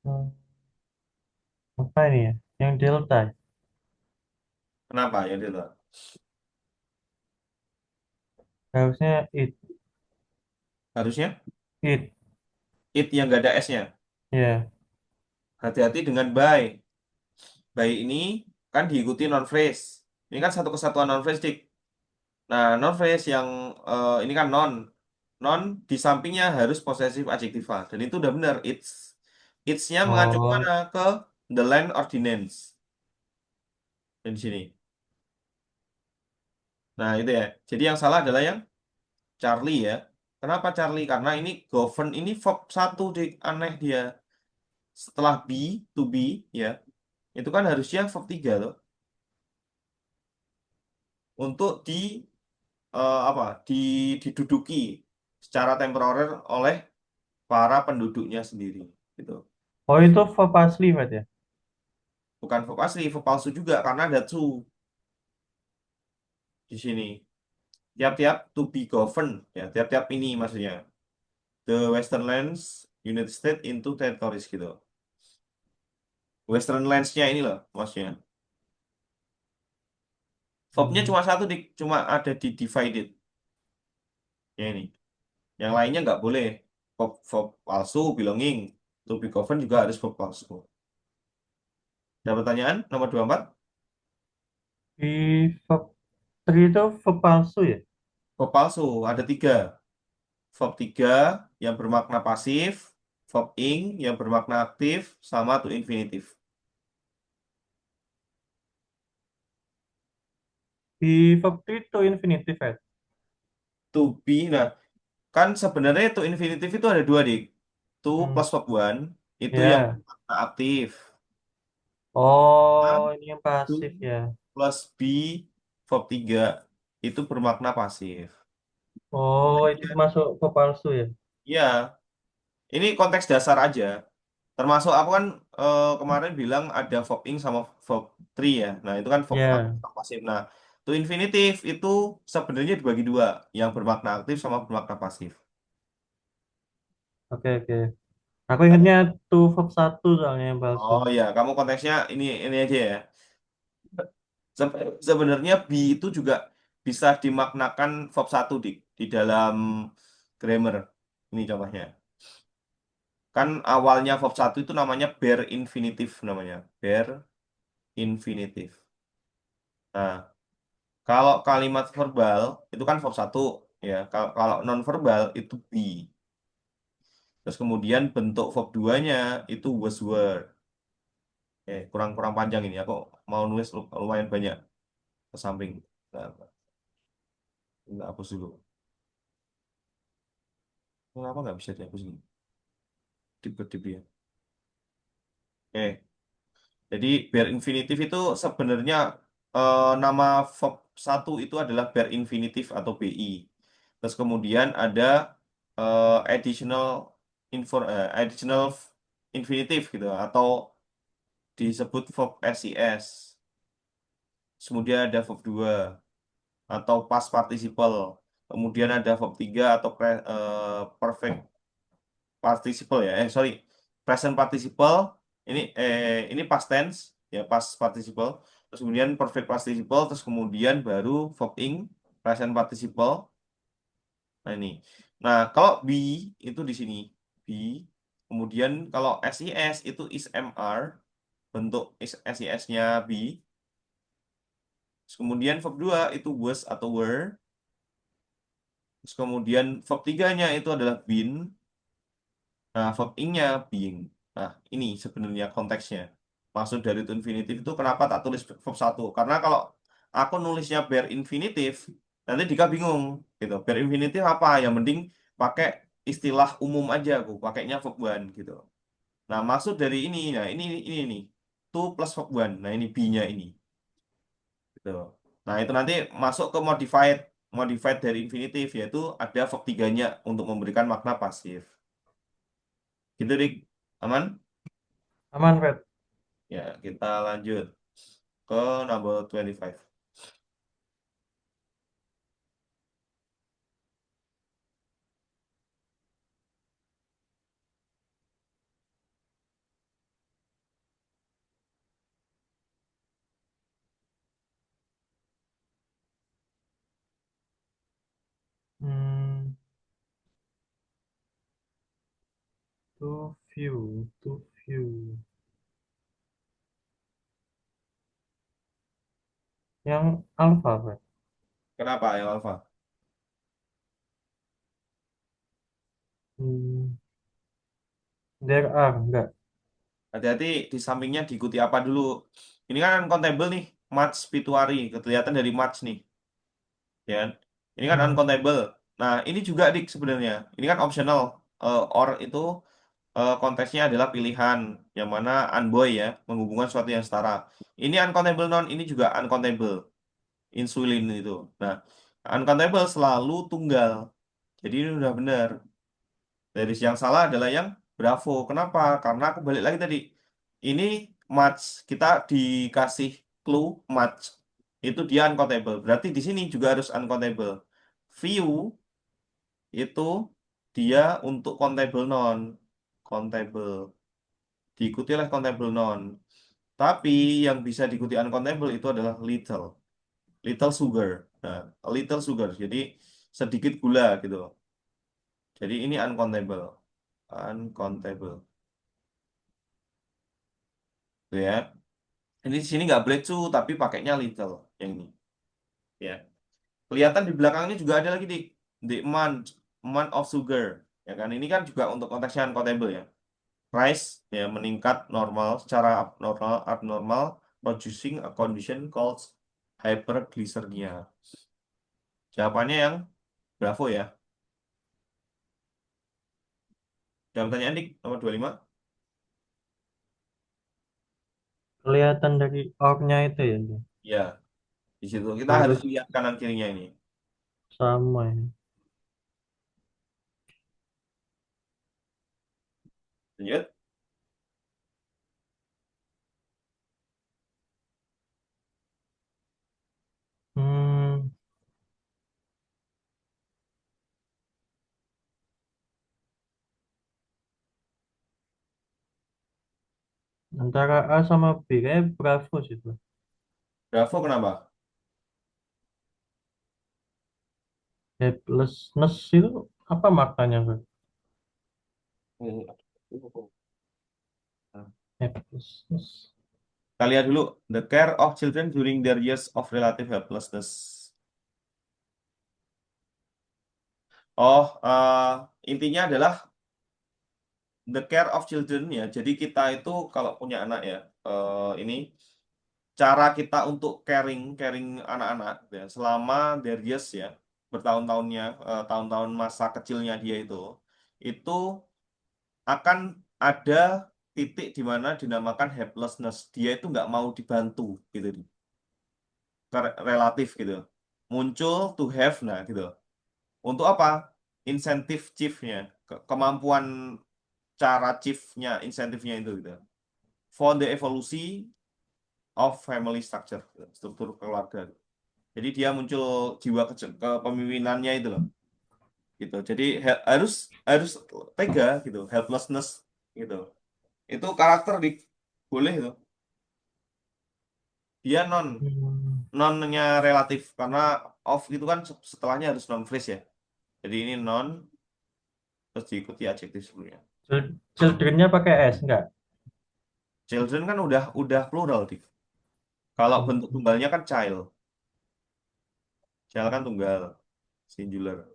Hmm, apa ini ya? Yang delta.
Kenapa ya itu?
Harusnya it.
Harusnya
It.
it yang gak ada S-nya.
Ya.
Hati-hati dengan by. By ini kan diikuti non phrase. Ini kan satu kesatuan non phrase dik. Nah, non phrase yang ini kan non. Non di sampingnya harus posesif adjektiva. Dan itu udah benar. It's-nya mengacu
Oh,
mana? Ke the land ordinance. Dan di sini. Nah, itu ya. Jadi yang salah adalah yang Charlie ya. Kenapa Charlie? Karena ini govern ini verb satu dik. Aneh dia. Setelah be, to be ya. Itu kan harusnya verb 3 loh. Untuk apa diduduki secara temporer oleh para penduduknya sendiri gitu.
oh itu verb asli, Fred ya?
Bukan verb asli, verb palsu juga karena ada to di sini. Tiap-tiap to be governed ya, tiap-tiap ini maksudnya. The Western lands United States into territories gitu. Western lands-nya ini loh maksudnya. Verbnya
Hmm.
cuma satu cuma ada di divided ya ini. Yang lainnya nggak boleh. Verb palsu belonging. To be governed juga harus verb palsu. Ada pertanyaan nomor 24.
Di verb 3 itu verb palsu ya?
Verb palsu ada 3. Verb 3 yang bermakna pasif, verb ing yang bermakna aktif, sama to infinitive.
Di verb 3 itu infinitive ya?
To be, nah kan sebenarnya to infinitive itu ada dua dik. To
Hmm.
plus verb one itu yang
Ya.
bermakna aktif.
Oh,
Nah,
ini yang
to
pasif ya.
plus be verb 3 itu bermakna pasif.
Oh, itu masuk verb palsu ya?
Iya, ini konteks dasar aja. Termasuk aku kan kemarin bilang ada verb ing sama verb three ya. Nah, itu kan verb
Ya,
aktif sama pasif. Nah, to infinitive itu sebenarnya dibagi dua, yang bermakna aktif sama bermakna pasif.
oke oke. Aku ingatnya tuh verb satu soalnya yang palsu.
Oh ya, kamu konteksnya ini aja ya. Sebenarnya be itu juga bisa dimaknakan verb satu di dalam grammar. Ini contohnya. Kan awalnya verb satu itu namanya bare infinitive namanya. Bare infinitive. Nah, kalau kalimat verbal itu kan verb satu ya. Kalau non verbal itu be. Terus kemudian bentuk verb duanya itu was were. Kurang-kurang panjang ini. Aku mau nulis lumayan banyak ke samping. Nah, nggak hapus dulu. Kenapa nggak bisa dihapus ini? Tipe-tipe ya. Oke, jadi bare infinitive itu sebenarnya nama verb satu itu adalah bare infinitive atau BI. Terus kemudian ada additional additional infinitive gitu atau disebut verb SIS. Kemudian ada verb 2 atau past participle. Kemudian ada verb 3 atau perfect participle ya. Sorry. Present participle ini past tense ya, past participle. Terus kemudian perfect participle, terus kemudian baru verb ing present participle. Nah, ini. Nah, kalau be itu di sini. Be. Kemudian kalau SIS itu is MR, bentuk SIS-nya be. Terus kemudian verb 2 itu was atau were. Terus kemudian verb 3-nya itu adalah been. Nah, verb ing-nya being. Nah, ini sebenarnya konteksnya. Maksud dari to infinitive itu kenapa tak tulis verb satu? Karena kalau aku nulisnya bare infinitive, nanti Dika bingung gitu. Bare infinitive apa? Yang mending pakai istilah umum aja aku, pakainya verb one gitu. Nah, maksud dari ini, nah ini nih. To plus verb one. Nah, ini be-nya ini. Gitu. Nah, itu nanti masuk ke modified dari infinitive, yaitu ada verb tiganya untuk memberikan makna pasif. Gitu, Dik. Aman?
Aman, Fred.
Ya, kita lanjut ke number 25.
Hmm, to view. Yang alpha, Fred.
Kenapa ya, Alfa?
Hmm, there are, enggak.
Hati-hati di sampingnya diikuti apa dulu. Ini kan uncountable nih, match pituari, kelihatan dari match nih, ya kan? Ini kan
Hmm,
uncountable. Nah, ini juga dik sebenarnya. Ini kan optional. Or itu konteksnya adalah pilihan, yang mana unboy ya, menghubungkan sesuatu yang setara. Ini uncountable non, ini juga uncountable. Insulin itu. Nah, uncountable selalu tunggal. Jadi ini udah benar. Dari yang salah adalah yang Bravo. Kenapa? Karena aku balik lagi tadi. Ini match kita dikasih clue match itu dia uncountable. Berarti di sini juga harus uncountable. View itu dia untuk countable non. Countable. Diikuti oleh countable non. Tapi yang bisa diikuti uncountable itu adalah little. Little sugar. Nah, little sugar. Jadi sedikit gula gitu. Jadi ini uncountable. Uncountable. Tuh ya. Ini di sini nggak boleh to, tapi pakainya little yang ini. Ya. Kelihatan di belakangnya juga ada lagi di month of sugar. Ya kan? Ini kan juga untuk konteksnya uncountable ya. Price ya meningkat normal secara abnormal producing a condition called hyperglycemia. Jawabannya yang Bravo ya. Jawab pertanyaan Dik nomor 25.
kelihatan dari org-nya itu ya. Dia.
Ya, di situ kita harus
Harus
lihat kanan kirinya ini.
sama ya.
Lanjut.
Hmm, antara A sama B kayak Bravo sih tuh.
Bravo kenapa?
Helplessness itu apa maknanya tuh?
Hmm.
Helplessness.
Kita lihat dulu. The care of children during their years of relative helplessness. Oh, intinya adalah the care of children ya. Jadi kita itu kalau punya anak ya, ini cara kita untuk caring caring anak-anak ya, selama their years ya, bertahun-tahunnya, tahun-tahun masa kecilnya dia itu akan ada titik di mana dinamakan helplessness. Dia itu nggak mau dibantu gitu, relatif gitu. Muncul to have, nah gitu. Untuk apa? Insentif chiefnya, kemampuan cara chiefnya, insentifnya itu gitu. For the evolusi of family structure, gitu. Struktur keluarga. Jadi dia muncul jiwa kepemimpinannya itu loh, gitu. Jadi harus harus tega gitu, helplessness gitu. Itu karakter boleh itu. Dia
Hmm.
nonnya relatif karena of itu kan setelahnya harus non phrase ya. Jadi ini non terus diikuti adjektif sebelumnya.
Children-nya pakai S enggak?
Children kan udah plural, Dik. Kalau bentuk
Hmm.
tunggalnya kan child. Child kan tunggal, singular.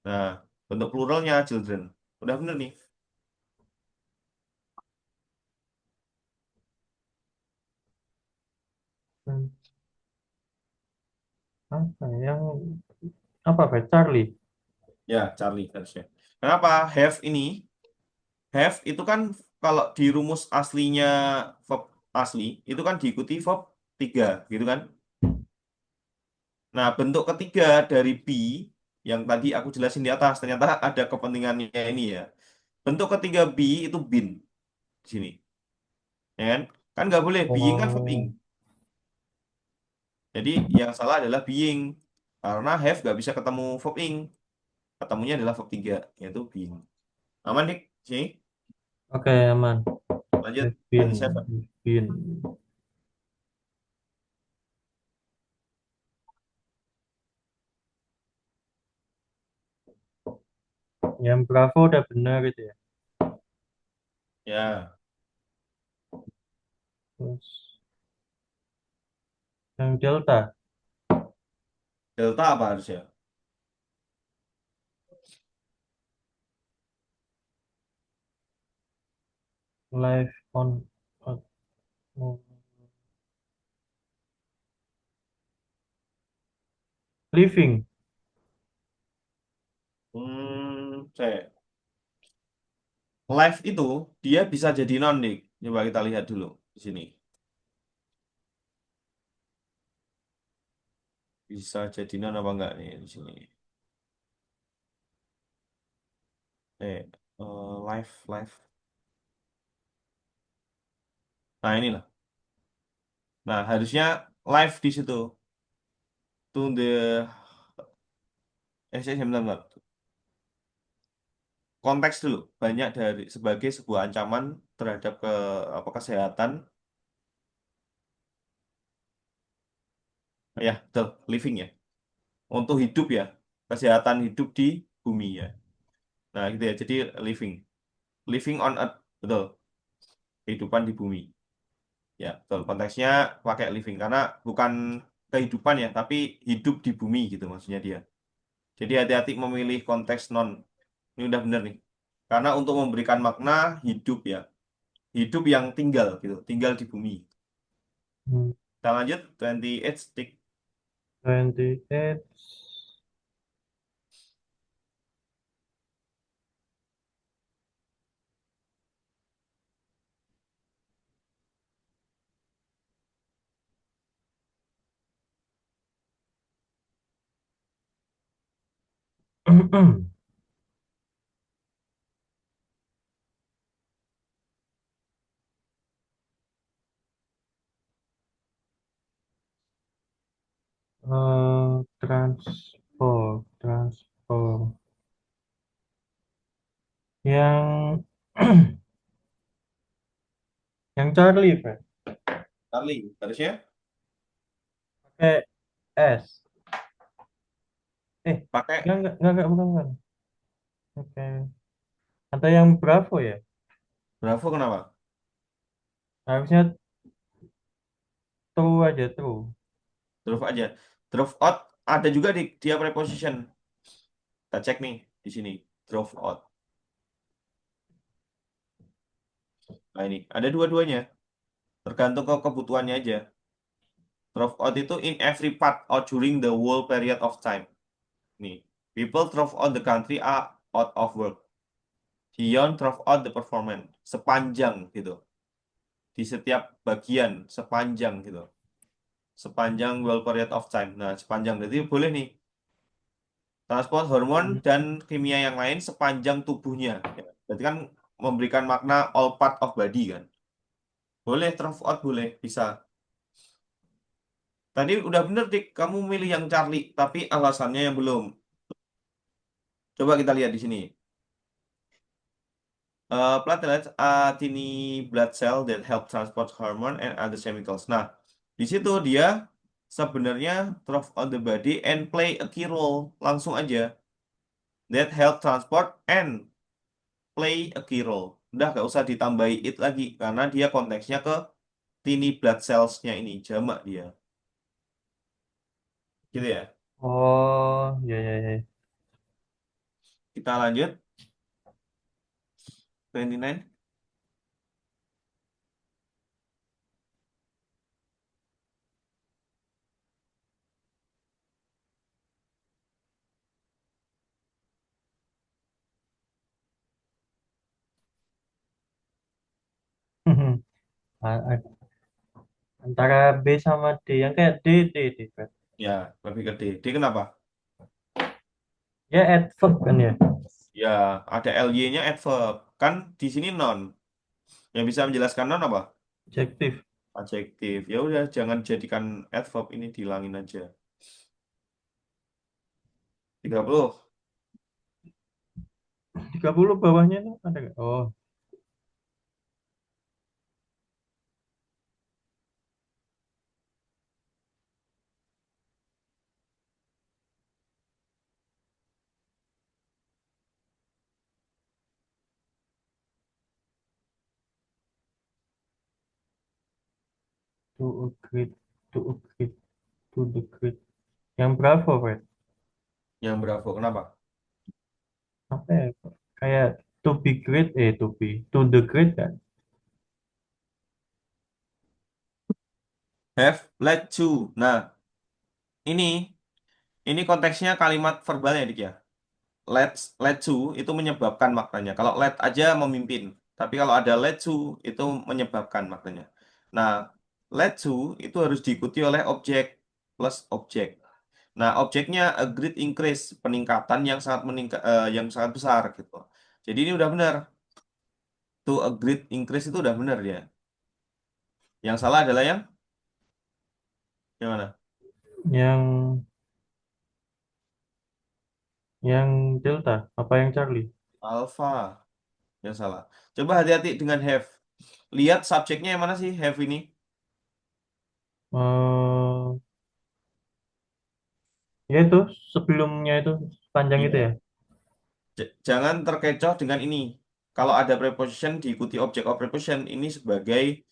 Nah, bentuk pluralnya children. Udah bener nih.
Apa yang apa Pak? Charlie.
Ya, Charlie harusnya. Kenapa? Have itu kan kalau di rumus aslinya verb asli, itu kan diikuti verb tiga, gitu kan? Nah, bentuk ketiga dari be yang tadi aku jelasin di atas, ternyata ada kepentingannya ini ya. Bentuk ketiga be itu been di sini, ya kan? Kan nggak boleh being kan verbing.
Oh,
Jadi yang salah adalah being karena have nggak bisa ketemu verb ing, ketemunya adalah verb tiga yaitu being. Aman nih, sini
oke aman.
lanjut
Have been,
27.
have been. Yang Bravo udah benar itu ya.
Ya,
Terus yang Delta,
delta apa harusnya?
live on oh, living,
Saya live itu dia bisa jadi non nih. Coba kita lihat dulu di sini. Bisa jadi non apa enggak nih di sini? Live live. Nah, inilah. Nah, harusnya live di situ. To the bentar, bentar. Konteks dulu. Banyak dari sebagai sebuah ancaman terhadap apa kesehatan. Ya, betul, living ya. Untuk hidup ya. Kesehatan hidup di bumi ya. Nah, gitu ya. Jadi living. Living on Earth. Betul. Kehidupan di bumi. Ya, betul. Konteksnya pakai living karena bukan kehidupan ya, tapi hidup di bumi gitu maksudnya dia. Jadi hati-hati memilih konteks non. Ini udah bener nih. Karena untuk memberikan makna hidup ya, hidup yang tinggal gitu, tinggal di bumi.
hmm,
Kita lanjut 28 stick.
28. transport. Yang yang Charlie, Fred.
Charlie, harusnya
Pakai S. Eh,
pakai
enggak, bukan, bukan. Oke. Ada yang Bravo ya?
Bravo kenapa?
Harusnya true aja, true.
Drop aja. Drop out ada juga di dia preposition. Kita cek nih di sini. Drop out. Nah ini ada dua-duanya. Tergantung ke kebutuhannya aja. Drop out itu in every part or during the whole period of time. Nih, people drove out the country are out of work. Beyond drove out the performance. Sepanjang gitu. Di setiap bagian sepanjang gitu. Sepanjang whole period of time. Nah, sepanjang jadi boleh nih transport hormon
Hmm.
dan kimia yang lain sepanjang tubuhnya. Ya. Berarti kan memberikan makna all part of body kan. Boleh drop out boleh bisa. Tadi udah bener dik, kamu milih yang Charlie, tapi alasannya yang belum. Coba kita lihat di sini. Platelets are tiny blood cell that help transport hormone and other chemicals. Nah, di situ dia sebenarnya throughout on the body and play a key role. Langsung aja. That help transport and play a key role. Udah gak usah ditambahi it lagi karena dia konteksnya ke tiny blood cells-nya ini, jamak dia. Gitu ya.
Oh, ya, ya, ya.
Kita lanjut 29.
A- a- Antara B sama D. Yang kayak D, Fred.
Ya, lebih gede. Dia kenapa?
Ya, adverb kan ya?
Ya, ada ly-nya adverb. Kan di sini noun. Yang bisa menjelaskan noun apa?
Adjektif.
Adjektif. Ya udah, jangan jadikan adverb ini dihilangin aja. 30.
30 bawahnya tuh ada nggak? Oh, to agree, to agree, to the great. Yang Bravo, Fred.
Yang bravo. Kenapa?
Apa ya? Kayak to be great, to the great kan?
Have led to. Nah, ini konteksnya kalimat verbalnya, Dik ya. Led to itu menyebabkan maknanya. Kalau led aja memimpin. Tapi kalau ada led to itu menyebabkan maknanya. Nah, led to itu harus diikuti oleh objek plus objek. Nah, objeknya a great increase, peningkatan yang sangat yang sangat besar gitu. Jadi ini udah benar. To a great increase itu udah benar ya. Yang salah adalah yang mana?
Yang yang Delta, apa yang Charlie?
Alpha yang salah. Coba hati-hati dengan have. Lihat subjeknya yang mana sih have ini?
eh Ya itu sebelumnya itu panjang itu ya,
Iya. Jangan terkecoh dengan ini. Kalau ada preposition diikuti object of preposition ini sebagai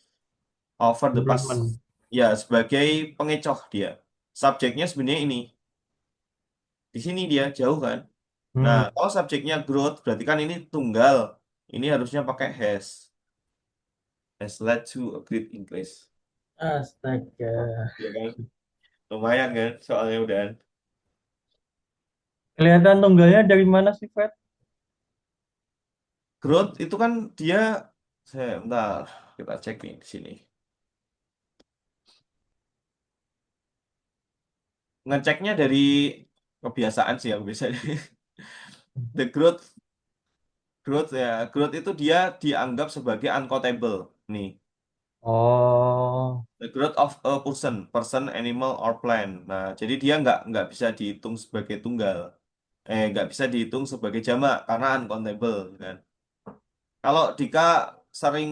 over the past,
complement.
ya sebagai pengecoh dia. Subjeknya sebenarnya ini. Di sini dia jauh kan. Nah,
Hmm,
kalau subjeknya growth berarti kan ini tunggal. Ini harusnya pakai has led to a great increase.
astaga.
Ya kan? Lumayan kan soalnya udah.
Kelihatan tunggalnya dari mana sih, Fred?
Growth itu kan dia bentar, kita cek nih di sini. Ngeceknya dari kebiasaan sih yang biasanya. The growth ya, growth itu dia dianggap sebagai uncountable. Nih,
Oh,
The growth of a person, animal, or plant. Nah, jadi dia nggak bisa dihitung sebagai tunggal. Nggak bisa dihitung sebagai jamak karena uncountable, kan. Kalau Dika sering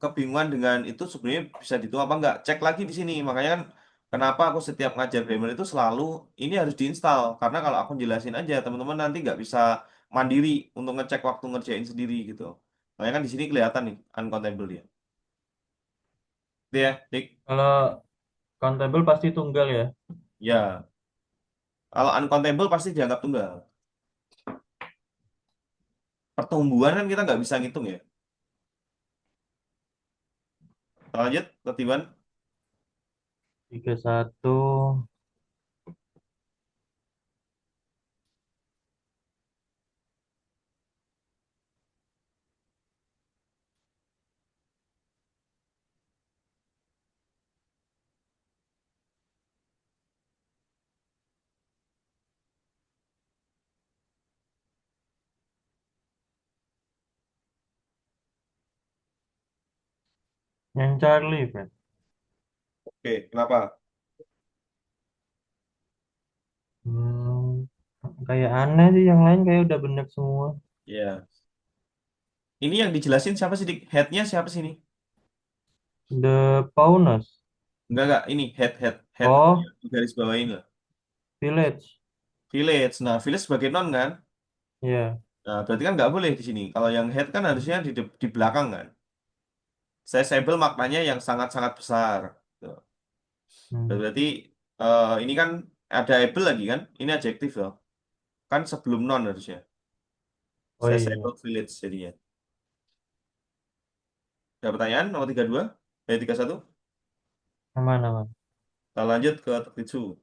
kebingungan dengan itu sebenarnya bisa dihitung apa nggak? Cek lagi di sini. Makanya kan kenapa aku setiap ngajar grammar itu selalu ini harus diinstal. Karena kalau aku jelasin aja, teman-teman nanti nggak bisa mandiri untuk ngecek waktu ngerjain sendiri gitu. Makanya kan di sini kelihatan nih uncountable dia. Itu ya, Dik.
kalau countable pasti tunggal ya.
Ya, kalau uncountable pasti dianggap tunggal. Pertumbuhan kan kita nggak bisa ngitung ya. Kita lanjut, ketiban.
31 yang Charlie, Fred.
Oke, kenapa?
Hmm, kayak aneh sih, yang lain kayak udah bener semua.
Ya, ini yang dijelasin siapa sih, Dik? Headnya siapa sih ini?
The Paunus.
Enggak, ini head
Oh,
di garis bawah ini loh.
Village.
Village. Nah, village sebagai non kan?
Ya.
Nah, berarti kan nggak boleh di sini. Kalau yang head kan harusnya di belakang kan? Sizable maknanya yang sangat-sangat besar. Tuh.
Hmm.
Berarti ini kan ada able lagi kan? Ini adjektif loh. Kan sebelum non harusnya.
Oh iya.
Sizable village jadinya. Ada pertanyaan nomor 32? 31?
Aman, aman.
Kita lanjut ke 32.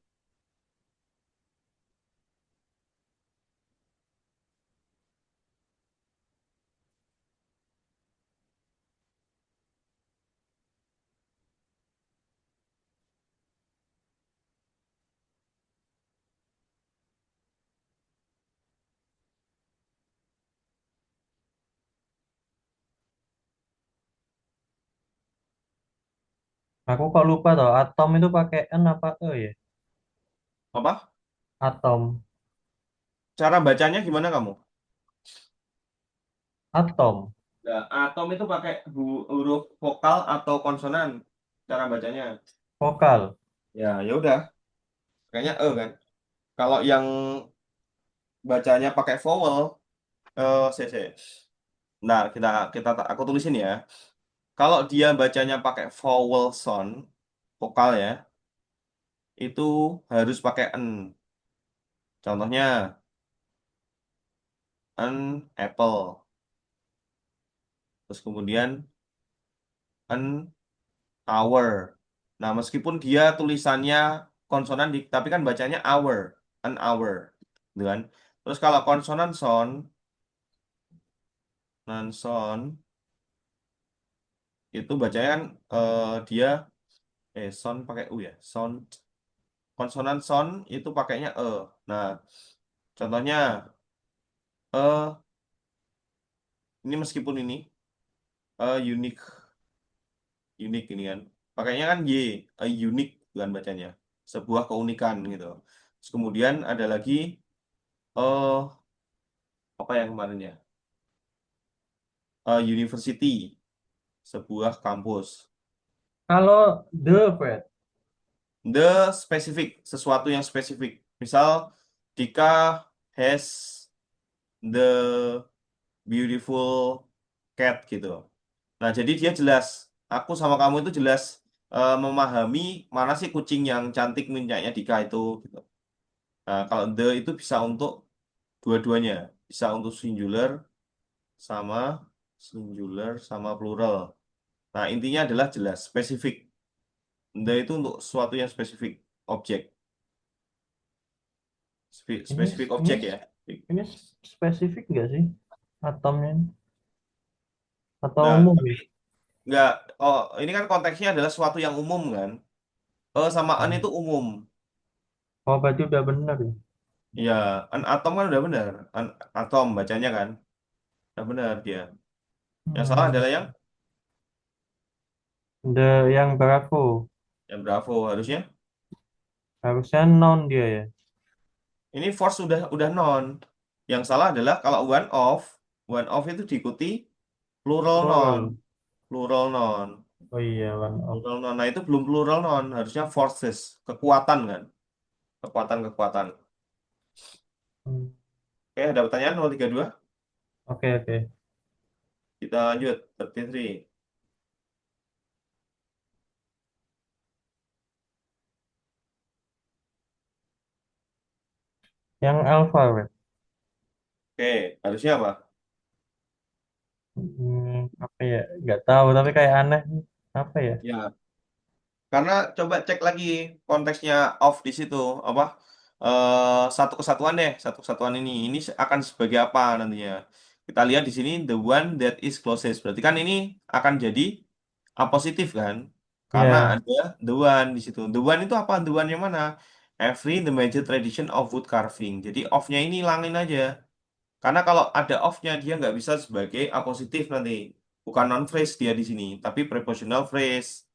Aku kok lupa tau, atom itu pakai N apa E ya?
Apa?
Atom.
Cara bacanya gimana kamu?
Atom.
Nah, atom itu pakai huruf vokal atau konsonan cara bacanya.
Vokal.
Ya, ya udah, kayaknya kan. Kalau yang bacanya pakai vowel, C. Nah, aku tulisin ya. Kalau dia bacanya pakai vowel sound, vokal ya, itu harus pakai n. Contohnya, an apple. Terus kemudian an hour. Nah, meskipun dia tulisannya konsonan, tapi kan bacanya hour, an hour, gitu kan? Terus kalau konsonan sound, non sound itu bacanya kan dia sound pakai u ya, sound konsonan sound itu pakainya e. Nah, contohnya ini meskipun ini unique, unik ini kan, pakainya kan y, unik bukan bacanya, sebuah keunikan gitu. Terus kemudian ada lagi eh apa yang kemarin ya? University, sebuah kampus.
Kalau the, Fred.
The spesifik, sesuatu yang spesifik. Misal, Dika has the beautiful cat gitu. Nah, jadi dia jelas. Aku sama kamu itu jelas memahami mana sih kucing yang cantik minyaknya Dika itu. Gitu. Nah, kalau the itu bisa untuk dua-duanya. Bisa untuk sama singular sama plural. Nah, intinya adalah jelas, spesifik. The itu untuk sesuatu yang spesifik, objek.
Ini
Spesifik
ini
objek ya.
ini spesifik nggak sih atomnya ini? Atau
Nah,
umum
tapi
ya?
nggak, oh ini kan konteksnya adalah sesuatu yang umum kan. Sama an itu umum.
Oh, berarti udah bener ya?
Ya, an atom kan udah benar. Atom bacanya kan. Udah benar dia. Yang salah
Hmm.
adalah yang
Yang Bravo.
Yang Bravo harusnya.
Harusnya non dia ya.
Ini force udah non. Yang salah adalah kalau one off itu diikuti plural non,
Plural.
plural non,
Oh iya, one off.
plural non. Nah itu belum plural non, harusnya forces, kekuatan kan, kekuatan-kekuatan.
Hmm.
Oke, ada pertanyaan 032.
Oke, oke.
Kita lanjut 33.
Yang alphabet.
Oke, harusnya apa?
Apa ya? Nggak tahu, tapi kayak aneh. Apa ya?
Ya, karena coba cek lagi konteksnya off di situ apa satu kesatuan deh, satu kesatuan ini akan sebagai apa nantinya. Kita lihat di sini the one that is closest. Berarti kan ini akan jadi A positif kan? Karena
Ya,
ada the one di situ. The one itu apa? The one yang mana? Every the major tradition of wood carving. Jadi off-nya ini hilangin aja. Karena kalau ada off-nya dia nggak bisa sebagai A positif nanti. Bukan non phrase dia di sini, tapi prepositional phrase.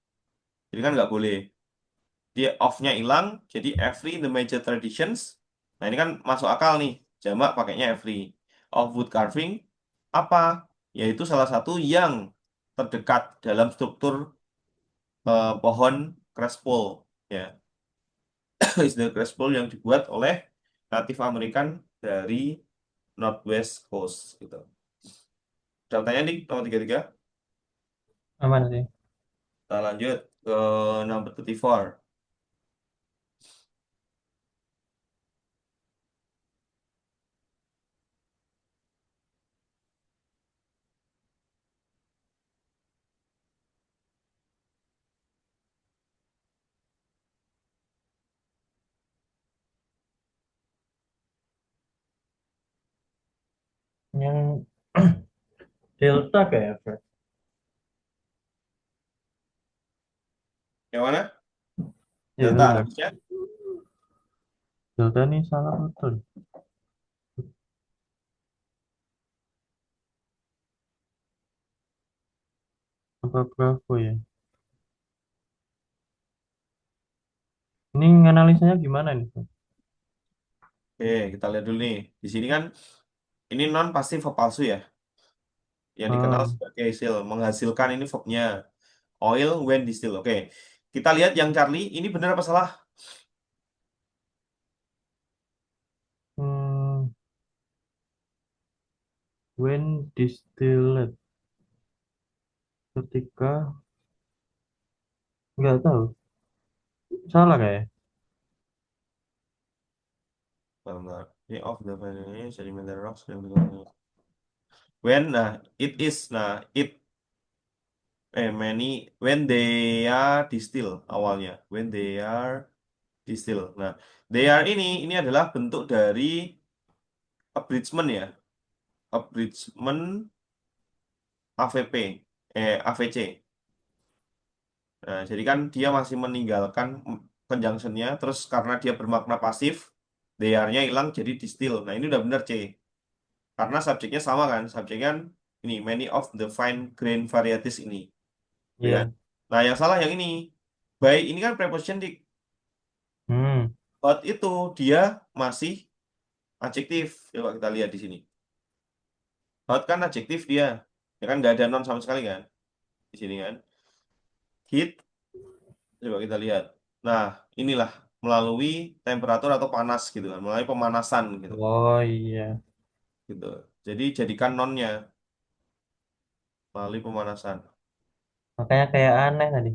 Jadi kan nggak boleh. Dia off-nya hilang, jadi every the major traditions. Nah ini kan masuk akal nih. Jamak pakainya every. Of wood carving apa? Yaitu salah satu yang terdekat dalam struktur pohon crespole ya. Is the crespole yang dibuat oleh Native American dari Northwest Coast gitu. Udah tanya nih nomor 33.
aman sih.
Kita lanjut ke number 34.
Yang delta kayak apa?
Yang mana?
Ya,
Delta
bentar.
harusnya.
Delta nih salah betul. Apa Bravo ya? Ini analisanya gimana nih, Pak?
Oke, kita lihat dulu nih. Di sini kan ini non pasti verb palsu ya, yang dikenal
Ah,
sebagai hasil, menghasilkan ini verbnya oil when distilled. Oke, kita lihat yang Charlie ini benar apa salah?
hmm, when distilled ketika nggak tahu. Salah kayak.
Benar. Ini of the vanilla sedimentary rocks yang digunakan. When, nah, it is, nah, many, when they are distilled awalnya, when they are distilled. Nah, they are ini adalah bentuk dari abridgment ya, abridgment AVP, AVC. Nah, jadi kan dia masih meninggalkan conjunctionnya, terus karena dia bermakna pasif, they-nya hilang jadi distill. Nah, ini udah bener C. Karena subjeknya sama kan, subjeknya kan ini many of the fine grain varieties ini, ya kan?
Iya.
Nah, yang salah yang ini. By ini kan preposition di
Hmm,
hot itu dia masih adjektif. Coba kita lihat di sini. Hot kan adjektif dia, ya kan nggak ada non sama sekali kan di sini kan. Heat. Coba kita lihat. Nah, inilah melalui temperatur atau panas gitu kan, melalui pemanasan gitu,
oh iya.
gitu. Jadi jadikan nonnya melalui pemanasan.
Makanya kayak aneh tadi.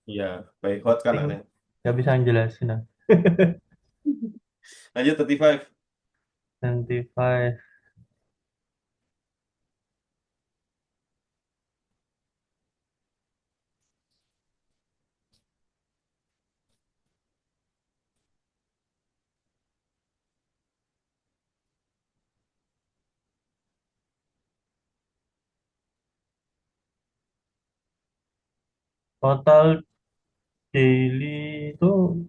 Iya, baik hot kan
Ting-
aneh.
Nggak bisa ngejelasin. Nah.
Lanjut 35.
25. Total daily itu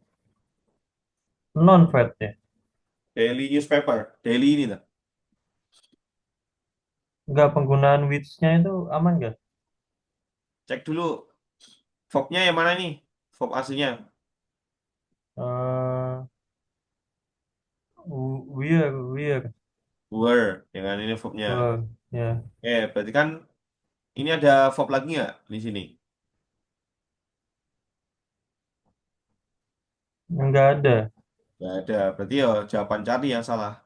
non fat ya.
Daily newspaper, daily ini lah.
Nggak, penggunaan which-nya itu aman nggak?
Cek dulu Verbnya yang mana nih? Verb aslinya.
Eh, weird,
Were. Dengan ini verbnya.
ya,
Berarti kan ini ada verb lagi nggak di sini?
nggak ada.
Nggak ada. Berarti ya jawaban cari yang salah.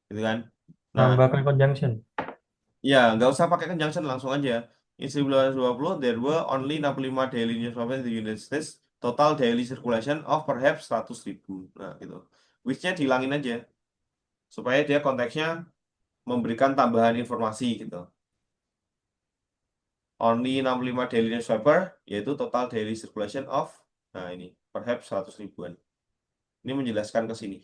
Gitu kan? Nah,
Nambahkan conjunction.
ya nggak usah pakai conjunction langsung aja. In 1920, there were only 65 daily newspaper in the United States. Total daily circulation of perhaps 100.000. Nah, gitu. Which-nya dihilangin aja. Supaya dia konteksnya memberikan tambahan informasi gitu. Only 65 daily newspaper, yaitu total daily circulation of, nah ini, perhaps 100 ribuan. Ini menjelaskan ke sini.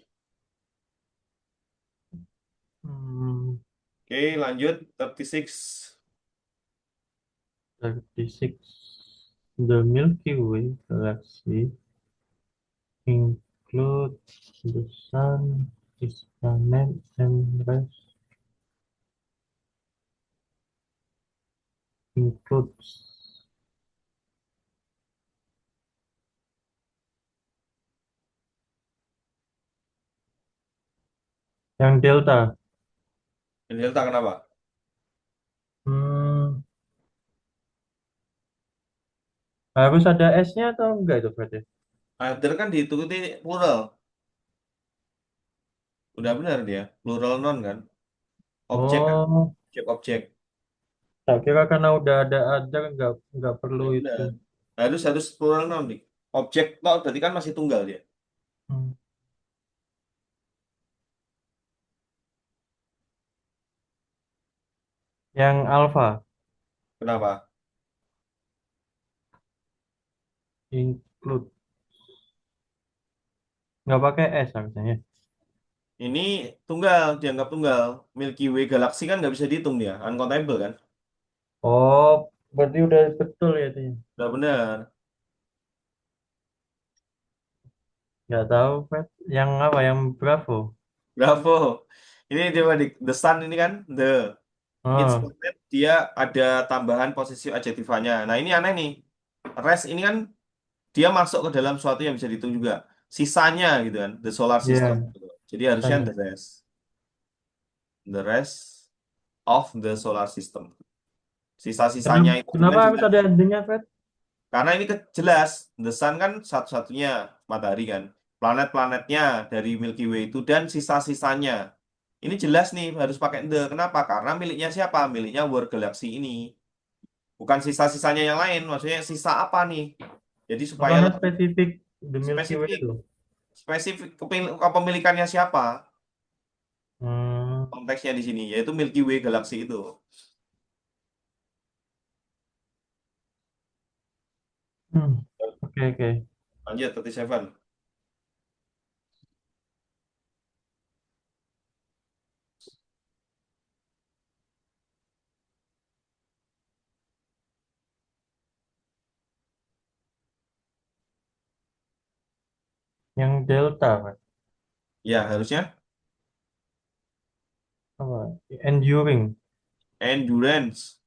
Hmm,
Oke, lanjut 36.
36. The Milky Way galaxy includes the sun, its planet, and rest includes. Yang delta.
Ini delta kenapa?
Hmm, harus ada S-nya atau enggak itu berarti?
Other kan diikuti plural. Udah benar dia. Plural noun kan. Objek kan.
Oh,
Objek-objek.
tak kira karena udah ada other nggak perlu
Udah
itu.
benar. Harus harus plural noun nih. Objek noun berarti kan masih tunggal dia.
Hmm. Yang alpha
Kenapa?
include nggak pakai S harusnya ya.
Ini tunggal, dianggap tunggal. Milky Way Galaxy kan nggak bisa dihitung dia. Uncountable kan.
Oh, berarti udah betul ya itu. Ya?
Udah benar.
Nggak tahu, Fred. Yang apa? Yang Bravo.
Bravo. Ini dia di the sun ini kan the its
Oh,
planet dia ada tambahan posisi adjektifanya. Nah, ini aneh nih. Rest ini kan dia masuk ke dalam suatu yang bisa dihitung juga. Sisanya gitu kan, the solar system
iya,
gitu. Jadi harusnya
tanya.
the rest. The rest of the solar system. Sisa-sisanya
Kenapa,
itu
kenapa
kan
harus
jelas.
ada endingnya, Fred?
Karena ini jelas, the sun kan satu-satunya matahari kan. Planet-planetnya dari Milky Way itu dan sisa-sisanya. Ini jelas nih harus pakai the. Kenapa? Karena miliknya siapa? Miliknya World Galaxy ini. Bukan sisa-sisanya yang lain. Maksudnya sisa apa nih? Jadi supaya
Apakah
lebih
spesifik The Milky Way
spesifik.
itu?
Spesifik kepemilikannya siapa?
Hmm,
Konteksnya di sini yaitu Milky Way Galaxy itu.
hmm, oke, oke.
Lanjut 37.
Yang Delta, Fred.
Ya, harusnya
Apa? Enduring,
endurance.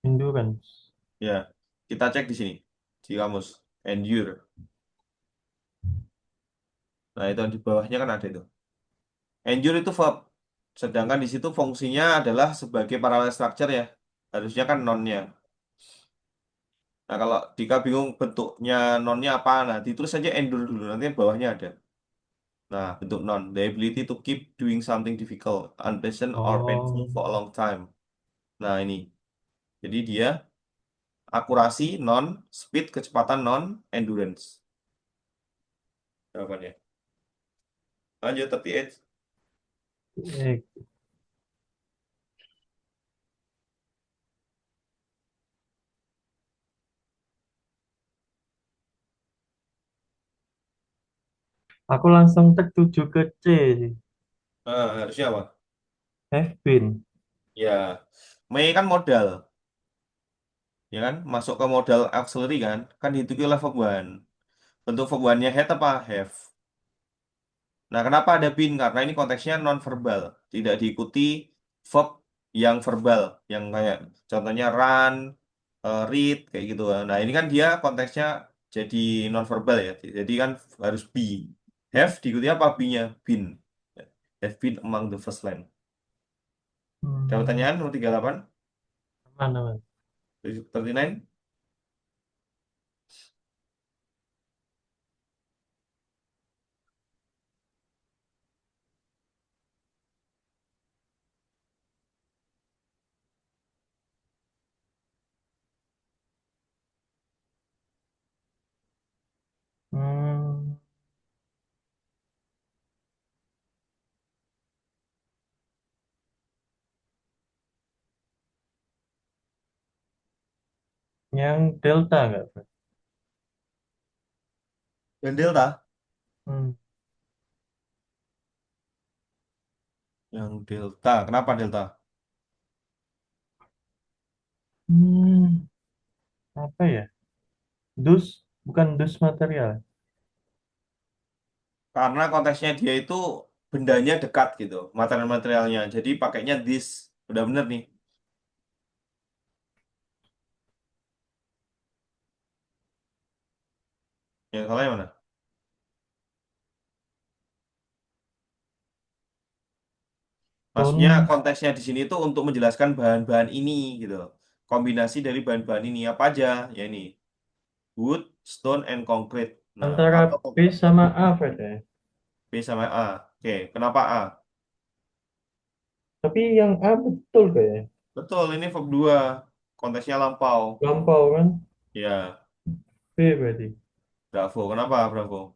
endurance.
Ya, kita cek di sini di kamus endure. Nah, itu di bawahnya kan ada itu. Endure itu verb. Sedangkan di situ fungsinya adalah sebagai parallel structure ya. Harusnya kan nonnya. Nah, kalau Dika bingung bentuknya nonnya apa, nah ditulis saja endure dulu. Nanti bawahnya ada. Nah, bentuk non. The ability to keep doing something difficult, unpleasant, or painful
Oh,
for a long time. Nah, ini. Jadi dia akurasi non, speed, kecepatan non, endurance. Jawabannya. Lanjut, 38.
eh, aku langsung tertuju ke C sih.
Harusnya apa?
Have been.
Ya, Mei kan modal, ya kan? Masuk ke modal auxiliary kan? Kan dihitung oleh verb one. Bentuk verb one-nya had apa? Have. Nah, kenapa ada been? Karena ini konteksnya non-verbal. Tidak diikuti verb yang verbal. Yang kayak contohnya run, read kayak gitu. Nah, ini kan dia konteksnya jadi nonverbal ya. Jadi kan harus be. Have diikuti apa be-nya? Been. Have been among the first land. Ada
Hmm,
pertanyaan nomor 38,
mana, Mas?
39.
Hmm, yang delta nggak, Pak?
Dan delta.
Hmm.
Yang delta. Kenapa delta?
Hmm, apa ya? Dus, bukan dus material.
Karena konteksnya dia itu bendanya dekat gitu, material-materialnya. Jadi pakainya this. Udah bener nih. Yang salah yang mana? Maksudnya
Stone,
konteksnya di sini tuh untuk menjelaskan bahan-bahan ini gitu. Kombinasi dari bahan-bahan ini apa aja? Ya ini, wood, stone, and concrete. Nah,
antara
atau
B sama A, Fred, ya.
B sama A. Oke, kenapa A?
Tapi yang A betul kayaknya.
Betul, ini verb 2. Konteksnya lampau.
Lampau kan?
Ya,
B berarti.
bravo. Kenapa bravo?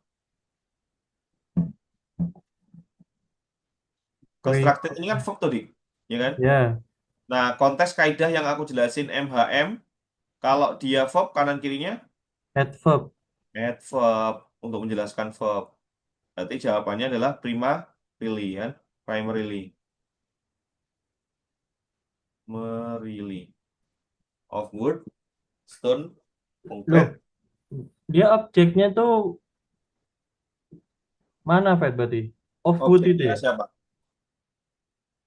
Pre,
Constructed ini kan verb tuh, Dik. Ya kan?
ya,
Nah, konteks kaidah yang aku jelasin MHM, kalau dia verb kanan kirinya
adverb.
adverb untuk menjelaskan verb. Berarti jawabannya adalah prima kan? Primarily. Merily. Of wood, stone,
Loh,
concrete.
dia objeknya tuh mana, Fred, berarti? Of wood itu
Objeknya
ya?
siapa?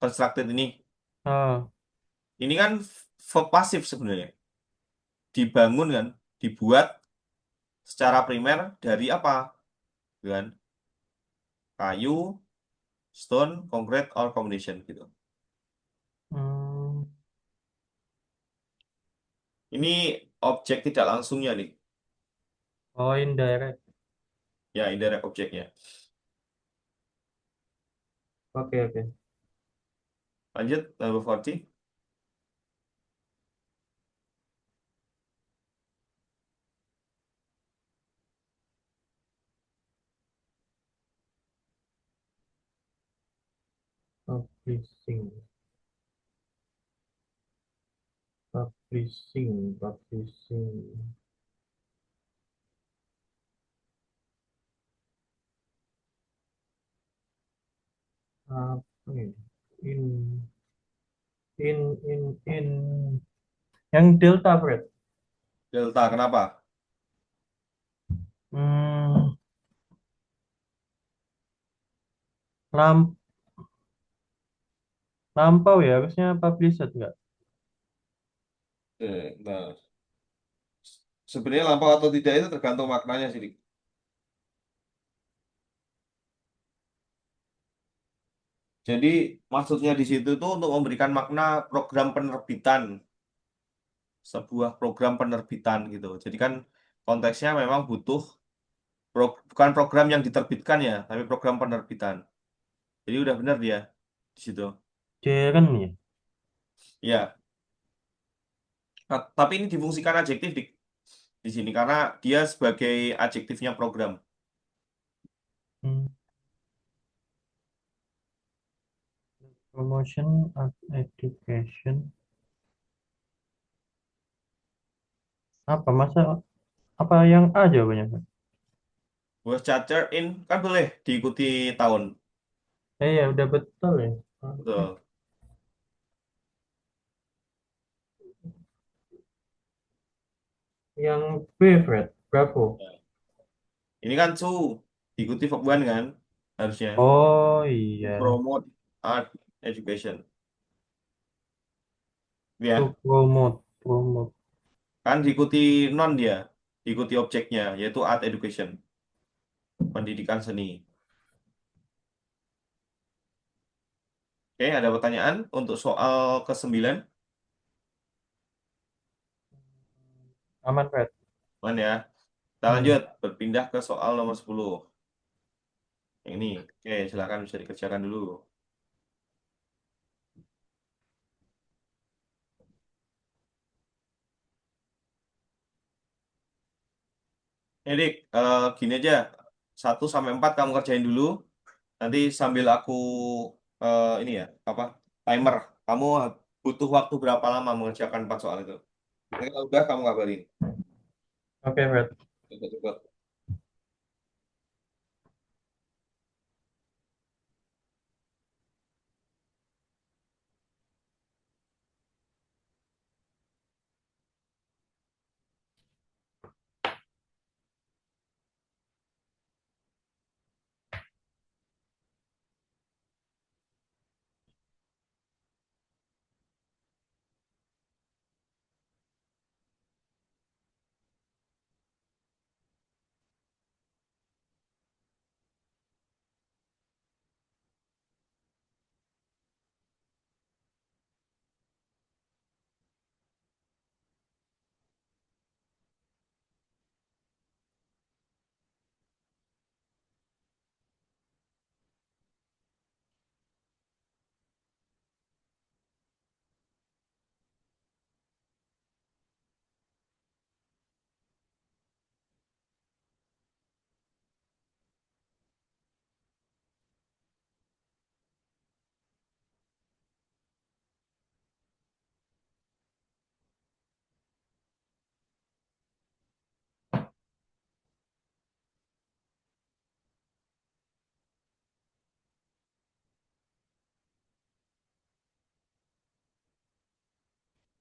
Constructed ini.
Ah,
Ini kan verb pasif sebenarnya. Dibangun kan? Dibuat secara primer dari apa? Kan? Kayu, stone, concrete, or combination gitu.
hmm,
Ini objek tidak langsungnya nih.
oh, indirect.
Ya, indirect objeknya.
Oke, oke.
Lanjut, number 40.
Publishing, publishing. Apa ya? In, in. Yang delta, Fred.
Delta, kenapa?
Hmm, lam, lampau ya, harusnya published nggak?
Nah, sebenarnya lampau atau tidak itu tergantung maknanya sih, Dik. Jadi maksudnya di situ tuh untuk memberikan makna program penerbitan, sebuah program penerbitan gitu. Jadi kan konteksnya memang butuh bukan program yang diterbitkan ya, tapi program penerbitan. Jadi udah benar dia di situ.
Jeren ya.
Ya, tapi ini difungsikan adjektif di sini karena dia sebagai adjektifnya program.
Hmm, promotion of education. Apa masa apa yang A jawabannya, Fred?
Was charter in kan boleh diikuti tahun.
Ya udah betul ya. Oke.
Betul.
Yang B, Fred. Bravo.
Ini kan to diikuti verb one kan harusnya.
Oh
To
iya.
promote art education.
To
Ya,
promote, promote.
Kan diikuti non dia, diikuti objeknya, yaitu art education, pendidikan seni. Oke, ada pertanyaan untuk soal ke-9?
Aman, Fred.
Mana ya? Kita
Hmm.
lanjut, berpindah ke soal nomor 10. Yang ini, oke, silakan bisa dikerjakan dulu. Jadi, gini aja, 1 sampai 4 kamu kerjain dulu. Nanti sambil aku ini ya, apa timer. Kamu butuh waktu berapa lama mengerjakan 4 soal itu? Nanti kalau udah kamu kabarin.
Oke, Fred.
Cepet-cepet.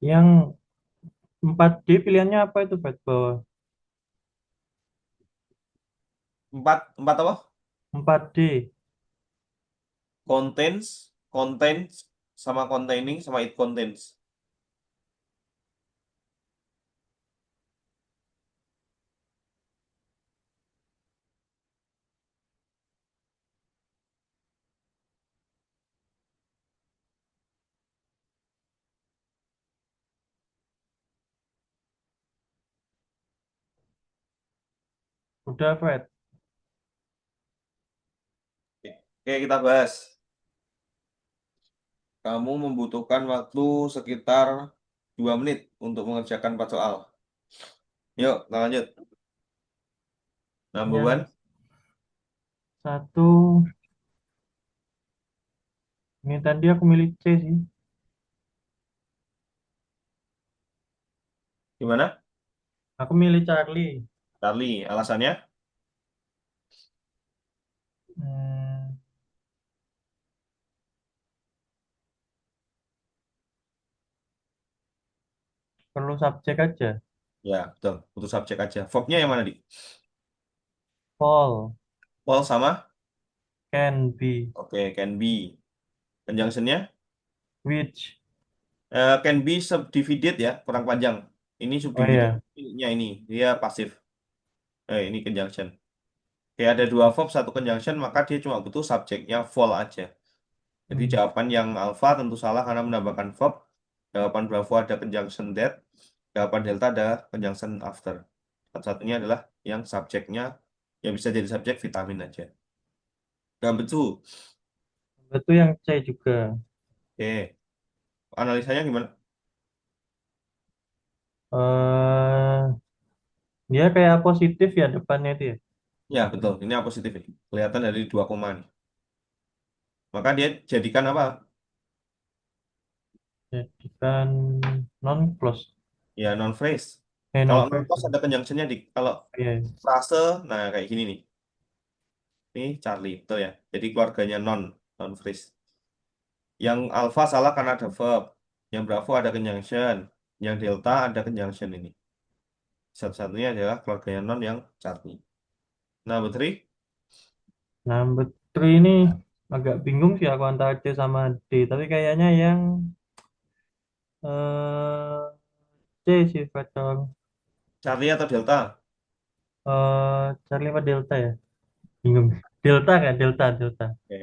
Yang 4D pilihannya apa itu, Fred? Bawah.
Empat apa?
4D.
Contains, contains, sama containing, sama it contains.
Udah, Fred.
Oke, kita bahas. Kamu membutuhkan waktu sekitar 2 menit untuk mengerjakan 4 soal. Yuk, kita lanjut. Number
Yang
one,
satu, ini tadi aku milih C sih.
gimana?
Aku milih Charlie.
Charlie, alasannya?
Hmm, perlu subjek aja.
Ya, betul. Butuh subjek aja. Verbnya yang mana, Di?
Paul,
All sama?
can be,
Oke, can be. Conjunctionnya?
which.
Can be subdivided ya, kurang panjang. Ini
Oh
subdivided.
iya.
Ini, dia pasif. Ini conjunction. Oke, ada dua verb, satu conjunction, maka dia cuma butuh subjeknya fall aja. Jadi
Hmm.
jawaban yang alpha tentu salah karena menambahkan verb. Jawaban Bravo ada conjunction that. Jawaban Delta ada conjunction after. Satu-satunya adalah yang subjeknya yang bisa jadi subjek vitamin aja. Dan betul.
Itu yang C juga.
Oke, analisanya gimana?
eh Dia kayak positif ya depannya itu ya.
Ya, betul. Ini yang positif ini. Kelihatan dari 2 koma nih. Maka dia jadikan apa?
Jadikan non close.
Ya, non phrase. Kalau
Non
non
verb.
clause ada conjunctionnya di kalau
Iya.
frase, nah kayak gini nih. Ini Charlie, betul ya. Jadi keluarganya non phrase. Yang alpha salah karena ada verb. Yang Bravo ada conjunction. Yang Delta ada conjunction ini. Satu-satunya adalah keluarganya non yang Charlie. Nah, Putri,
Number 3 ini agak bingung sih aku antara C sama D. Tapi kayaknya yang eh C sih, Fred.
Charlie atau Delta?
Charlie apa Delta ya? Bingung. Delta kan? Delta, Delta.
Oke.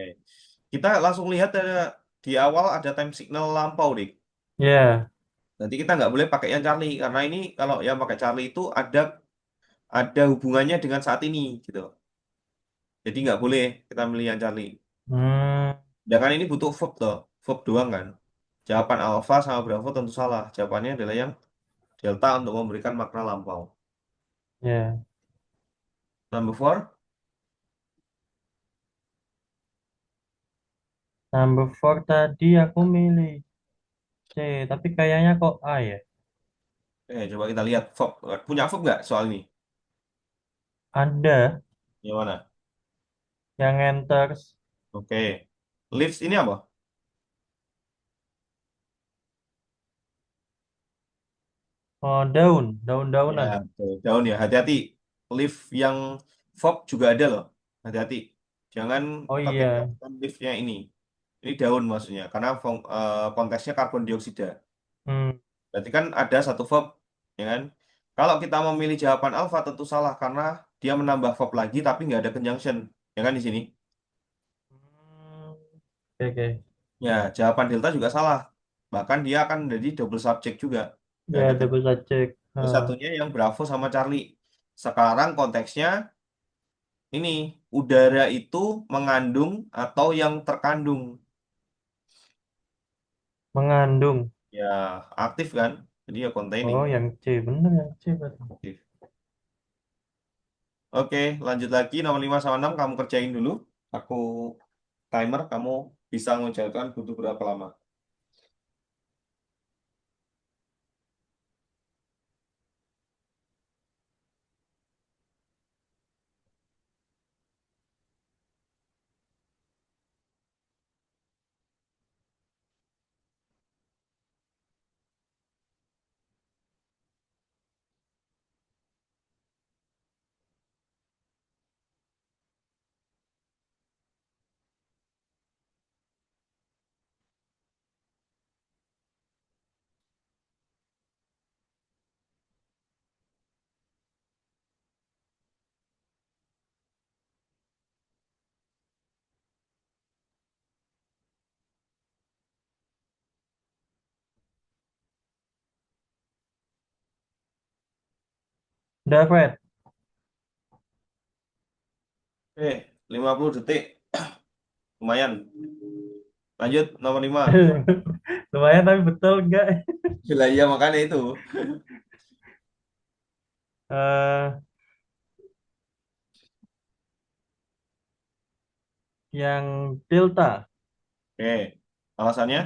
Kita langsung lihat ada di awal ada time signal lampau, Dik.
Ya,
Nanti kita nggak boleh pakai yang Charlie karena ini kalau yang pakai Charlie itu ada hubungannya dengan saat ini gitu. Jadi nggak boleh kita milih yang Charlie.
hmm,
Sedangkan ini butuh verb toh, verb doang kan. Jawaban alpha sama Bravo tentu salah. Jawabannya adalah yang delta untuk memberikan makna lampau.
ya.
Number four,
Number 4 tadi aku milih C, tapi kayaknya kok A ya?
coba kita lihat verb. Punya verb nggak soal ini?
Ada
Yang mana?
yang enters,
Oke. Leaves ini apa?
oh, daun,
Ya,
daun-daunan.
betul. Daun ya. Hati-hati. Leaf yang verb juga ada loh. Hati-hati. Jangan
Oh iya,
kategorikan leafnya ini. Ini daun maksudnya. Karena konteksnya karbon dioksida.
hmm,
Berarti kan ada satu verb, ya kan? Kalau kita memilih jawaban alfa tentu salah karena dia menambah verb lagi tapi nggak ada conjunction, ya kan di sini?
oke, oke.
Ya, jawaban delta juga salah. Bahkan dia akan jadi double subject juga. Nggak
Ya,
ada
double bisa cek.
Terus satunya yang Bravo sama Charlie. Sekarang konteksnya ini udara itu mengandung atau yang terkandung.
Mengandung.
Ya, aktif kan? Jadi ya containing.
Oh, yang C, bener yang C berarti.
Aktif. Oke, lanjut lagi nomor 5 sama 6 kamu kerjain dulu. Aku timer, kamu bisa mengerjakan butuh berapa lama.
Udah, Fred.
Oke, 50 detik. Lumayan. Lanjut nomor 5.
Lumayan tapi betul enggak?
Gila, iya makanya itu.
Eh, yang delta.
Oke, alasannya?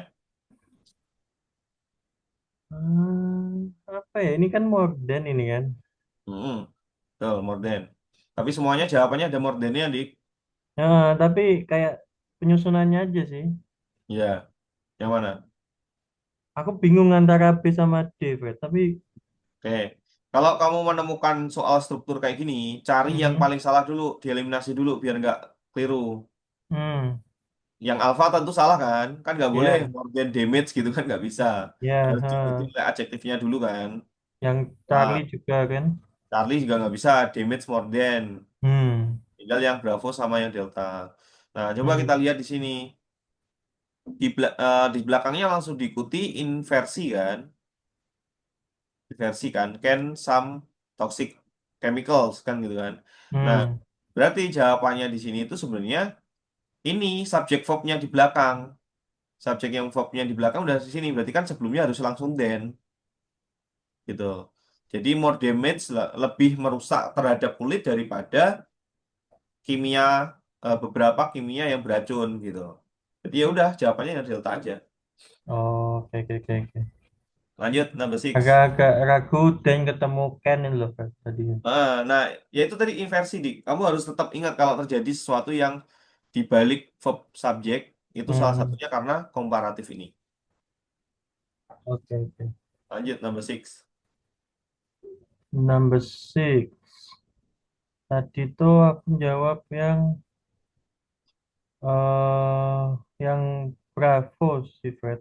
Apa ya? Ini kan more than ini kan.
Betul, more than. Tapi semuanya jawabannya ada more than-nya, Dik.
Tapi kayak penyusunannya aja sih.
Iya, yang mana?
Aku bingung antara B sama D, Fred. Tapi,
Oke. Kalau kamu menemukan soal struktur kayak gini, cari yang
mhm,
paling salah dulu, dieliminasi dulu biar nggak keliru.
hmm,
Yang alpha tentu salah kan? Kan nggak boleh
ya,
more than damage gitu kan nggak bisa.
ya,
Harus diikuti oleh adjektifnya dulu kan.
yang
Nah,
Charlie juga kan.
Charlie juga nggak bisa damage more than.
Hmm,
Tinggal yang Bravo sama yang Delta. Nah, coba kita
hmm,
lihat di sini. Di belakangnya langsung diikuti inversi kan? Inversi kan? Can some toxic chemicals kan gitu kan? Nah,
hmm.
berarti jawabannya di sini itu sebenarnya ini subjek verbnya di belakang. Subjek yang verbnya di belakang udah di sini. Berarti kan sebelumnya harus langsung then gitu. Jadi more damage lebih merusak terhadap kulit daripada kimia beberapa kimia yang beracun gitu. Jadi ya udah jawabannya yang delta aja.
Oh, oke, oke, oke, oke.
Lanjut number six.
Agak-agak ragu dan ketemu Ken ini loh, Fred, tadi.
Nah, ya itu tadi inversi, Dik. Kamu harus tetap ingat kalau terjadi sesuatu yang dibalik verb subjek, itu salah
Hmm,
satunya karena komparatif ini.
oke, oke.
Lanjut, number six.
Number six. Tadi tuh aku jawab eh yang Bravo sih, Fred.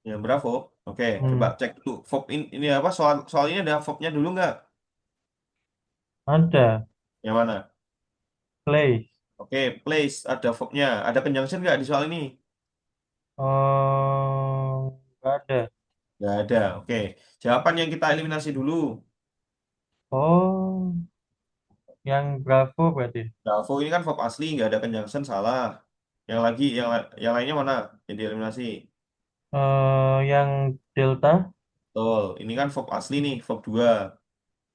Ya, bravo. Oke, coba
Hmm,
cek dulu. Verb ini apa? Soal ini ada verbnya dulu nggak?
ada.
Yang mana?
Place.
Oke, place ada verbnya. Ada conjunction nggak di soal ini?
Oh, nggak ada.
Nggak ada. Oke, jawaban yang kita eliminasi dulu.
Oh, yang Bravo berarti.
Bravo ini kan verb asli, nggak ada conjunction, salah. Yang lagi, yang lainnya mana? Yang dieliminasi.
Yang Delta.
Betul. Ini kan verb asli nih, verb 2.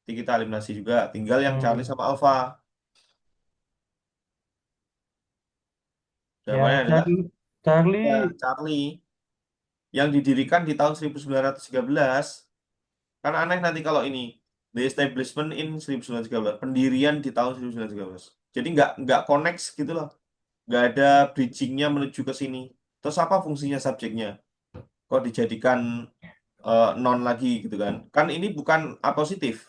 Nanti kita eliminasi juga. Tinggal yang Charlie
Hmm,
sama Alpha.
yang
Jawabannya adalah
Charlie.
ya,
Charlie.
Charlie. Yang didirikan di tahun 1913. Kan aneh nanti kalau ini. The establishment in 1913. Pendirian di tahun 1913. Jadi nggak connect gitu loh. Nggak ada bridgingnya menuju ke sini. Terus apa fungsinya subjeknya? Kok dijadikan non lagi gitu kan? Kan ini bukan apositif.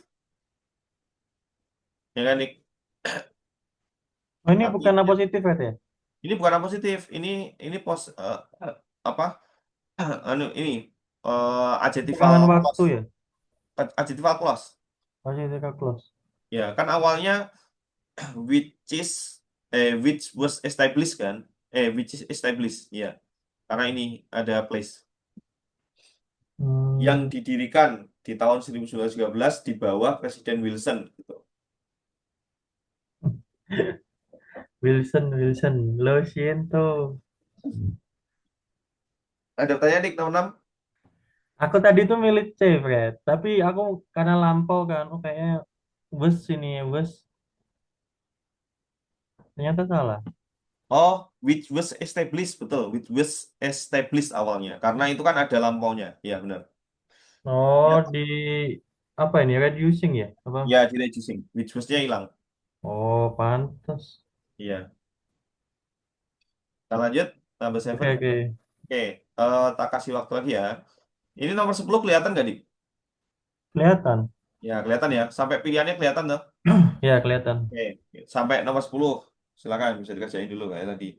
Ya kan, Nick?
Oh, ini bukan
Artinya
positif berarti ya?
ini bukan apositif. Ini apa? Ini adjectival
Keterangan waktu
clause.
ya?
Adjectival clause.
Positif close.
Ya, kan awalnya which is which was established kan? Which is established. Ya, karena ini ada place yang
Hmm,
didirikan di tahun 1913 di bawah Presiden Wilson gitu.
Wilson, Wilson. Lo siento.
Ada pertanyaan dik nomor 6?
Aku tadi tuh milih C, Fred. Tapi aku karena lampau kan, oh kayaknya bus ini ya, bus. Ternyata salah.
Oh, which was established, betul. Which was established awalnya. Karena itu kan ada lampaunya. Ya, benar.
Oh,
Ya,
di apa ini? Reducing ya? Apa?
ya di reducing. Which was-nya hilang.
Oh, pantas.
Iya. Kita lanjut. Number
Oke,
7.
oke.
Oke, tak kasih waktu lagi ya. Ini nomor 10 kelihatan nggak, Dik?
Kelihatan.
Ya, kelihatan ya. Sampai pilihannya kelihatan tuh.
Ya, kelihatan.
Oke, sampai nomor 10. Silakan, bisa dikerjain dulu kayak tadi.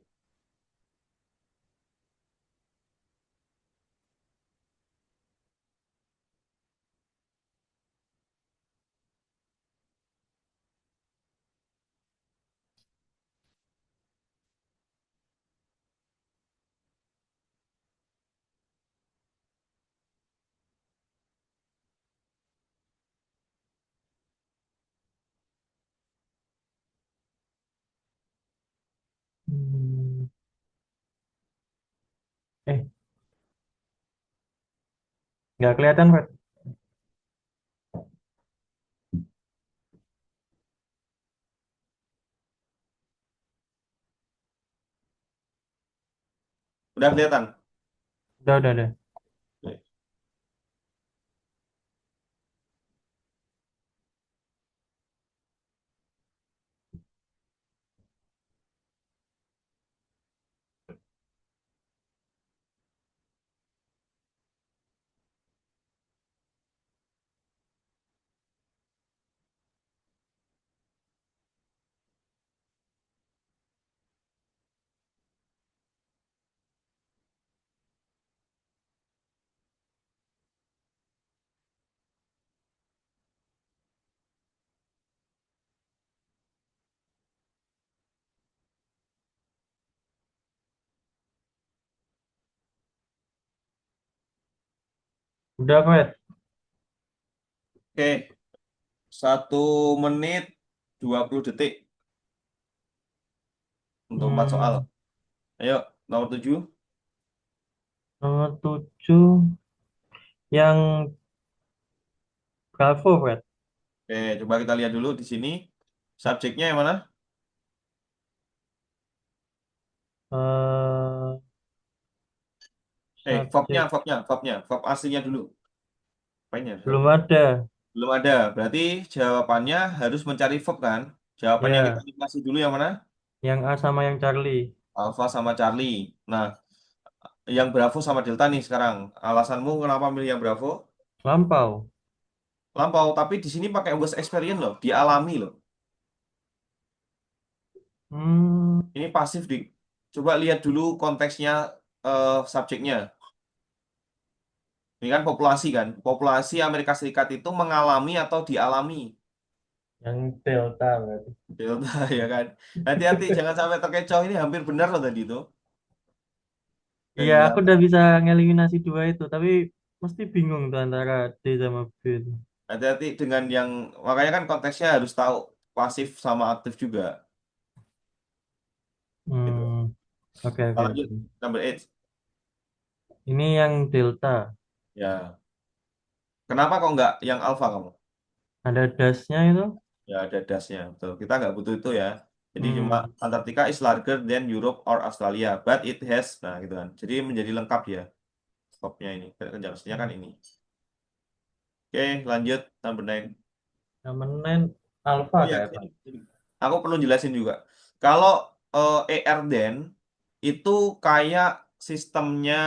Hmm. Eh, nggak kelihatan, Fred.
Udah kelihatan?
Udah.
Oke.
Udah, Fred.
Oke, 1 menit 20 detik untuk 4 soal.
Hmm,
Ayo, nomor 7.
nomor 7 yang Bravo, Fred.
Oke, coba kita lihat dulu di sini. Subjeknya yang mana?
Eh, subjek
Verb aslinya dulu. Apanya?
belum ada.
Belum ada. Berarti jawabannya harus mencari verb kan? Jawaban yang kita
Ya,
kasih dulu yang mana?
yang A sama yang Charlie.
Alpha sama Charlie. Nah, yang Bravo sama Delta nih sekarang. Alasanmu kenapa milih yang Bravo?
Lampau.
Lampau, tapi di sini pakai was experience loh, dialami loh.
Hmm,
Ini pasif di. Coba lihat dulu konteksnya subjeknya. Ini kan populasi kan. Populasi Amerika Serikat itu mengalami atau dialami.
Yang delta berarti.
Delta ya kan. Hati-hati jangan sampai terkecoh, ini hampir benar loh tadi itu. Yang
Iya, aku
dibilang.
udah bisa ngeliminasi dua itu, tapi mesti bingung tuh antara D sama B itu.
Hati-hati dengan yang, makanya kan konteksnya harus tahu pasif sama aktif juga gitu.
Hmm, oke
Kita
oke
lanjut
oke.
number 8.
Ini yang delta,
Ya. Kenapa kok nggak yang alpha kamu?
ada dasnya itu.
Ya ada dasnya. Betul. Kita nggak butuh itu ya. Jadi cuma
Hmm,
Antartika is larger than Europe or Australia, but it has, nah gitu kan. Jadi menjadi lengkap ya skopnya ini. Konjungsinya kan ini. Oke, lanjut number 9.
yang menen alpha
Oh iya,
kayak apa?
sini. Aku perlu jelasin juga. Kalau ERDEN itu kayak sistemnya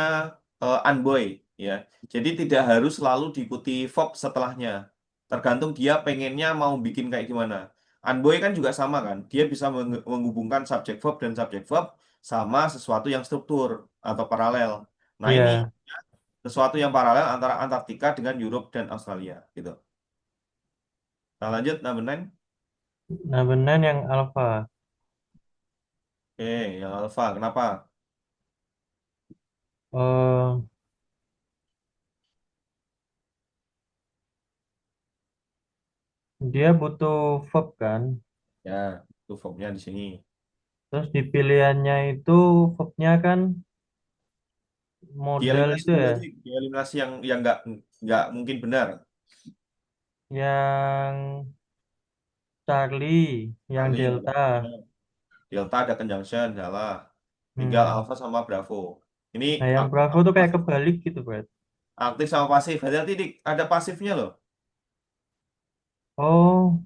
Envoy ya. Jadi tidak harus selalu diikuti verb setelahnya. Tergantung dia pengennya mau bikin kayak gimana. Envoy kan juga sama kan. Dia bisa menghubungkan subjek verb dan subjek verb sama sesuatu yang struktur atau paralel. Nah, ini
Iya,
sesuatu yang paralel antara Antartika dengan Europe dan Australia gitu. Nah, lanjut number 9.
nah benen yang alpha.
Oke, yang alpha. Kenapa?
Eh, dia butuh verb kan,
Ya, itu formnya di sini.
terus di pilihannya itu verbnya kan modal
Dieliminasi
itu
dulu
ya,
aja, dieliminasi yang nggak mungkin benar.
yang Charlie, yang
Kali nggak
Delta.
benar. Delta ada conjunction, salah. Tinggal
Hmm.
alpha sama bravo. Ini
Nah, yang
aktif
Bravo
sama
tuh kayak
pasif.
kebalik gitu, Brad.
Aktif sama pasif. Hati-hati, Dik. Ada pasifnya loh.
Oh,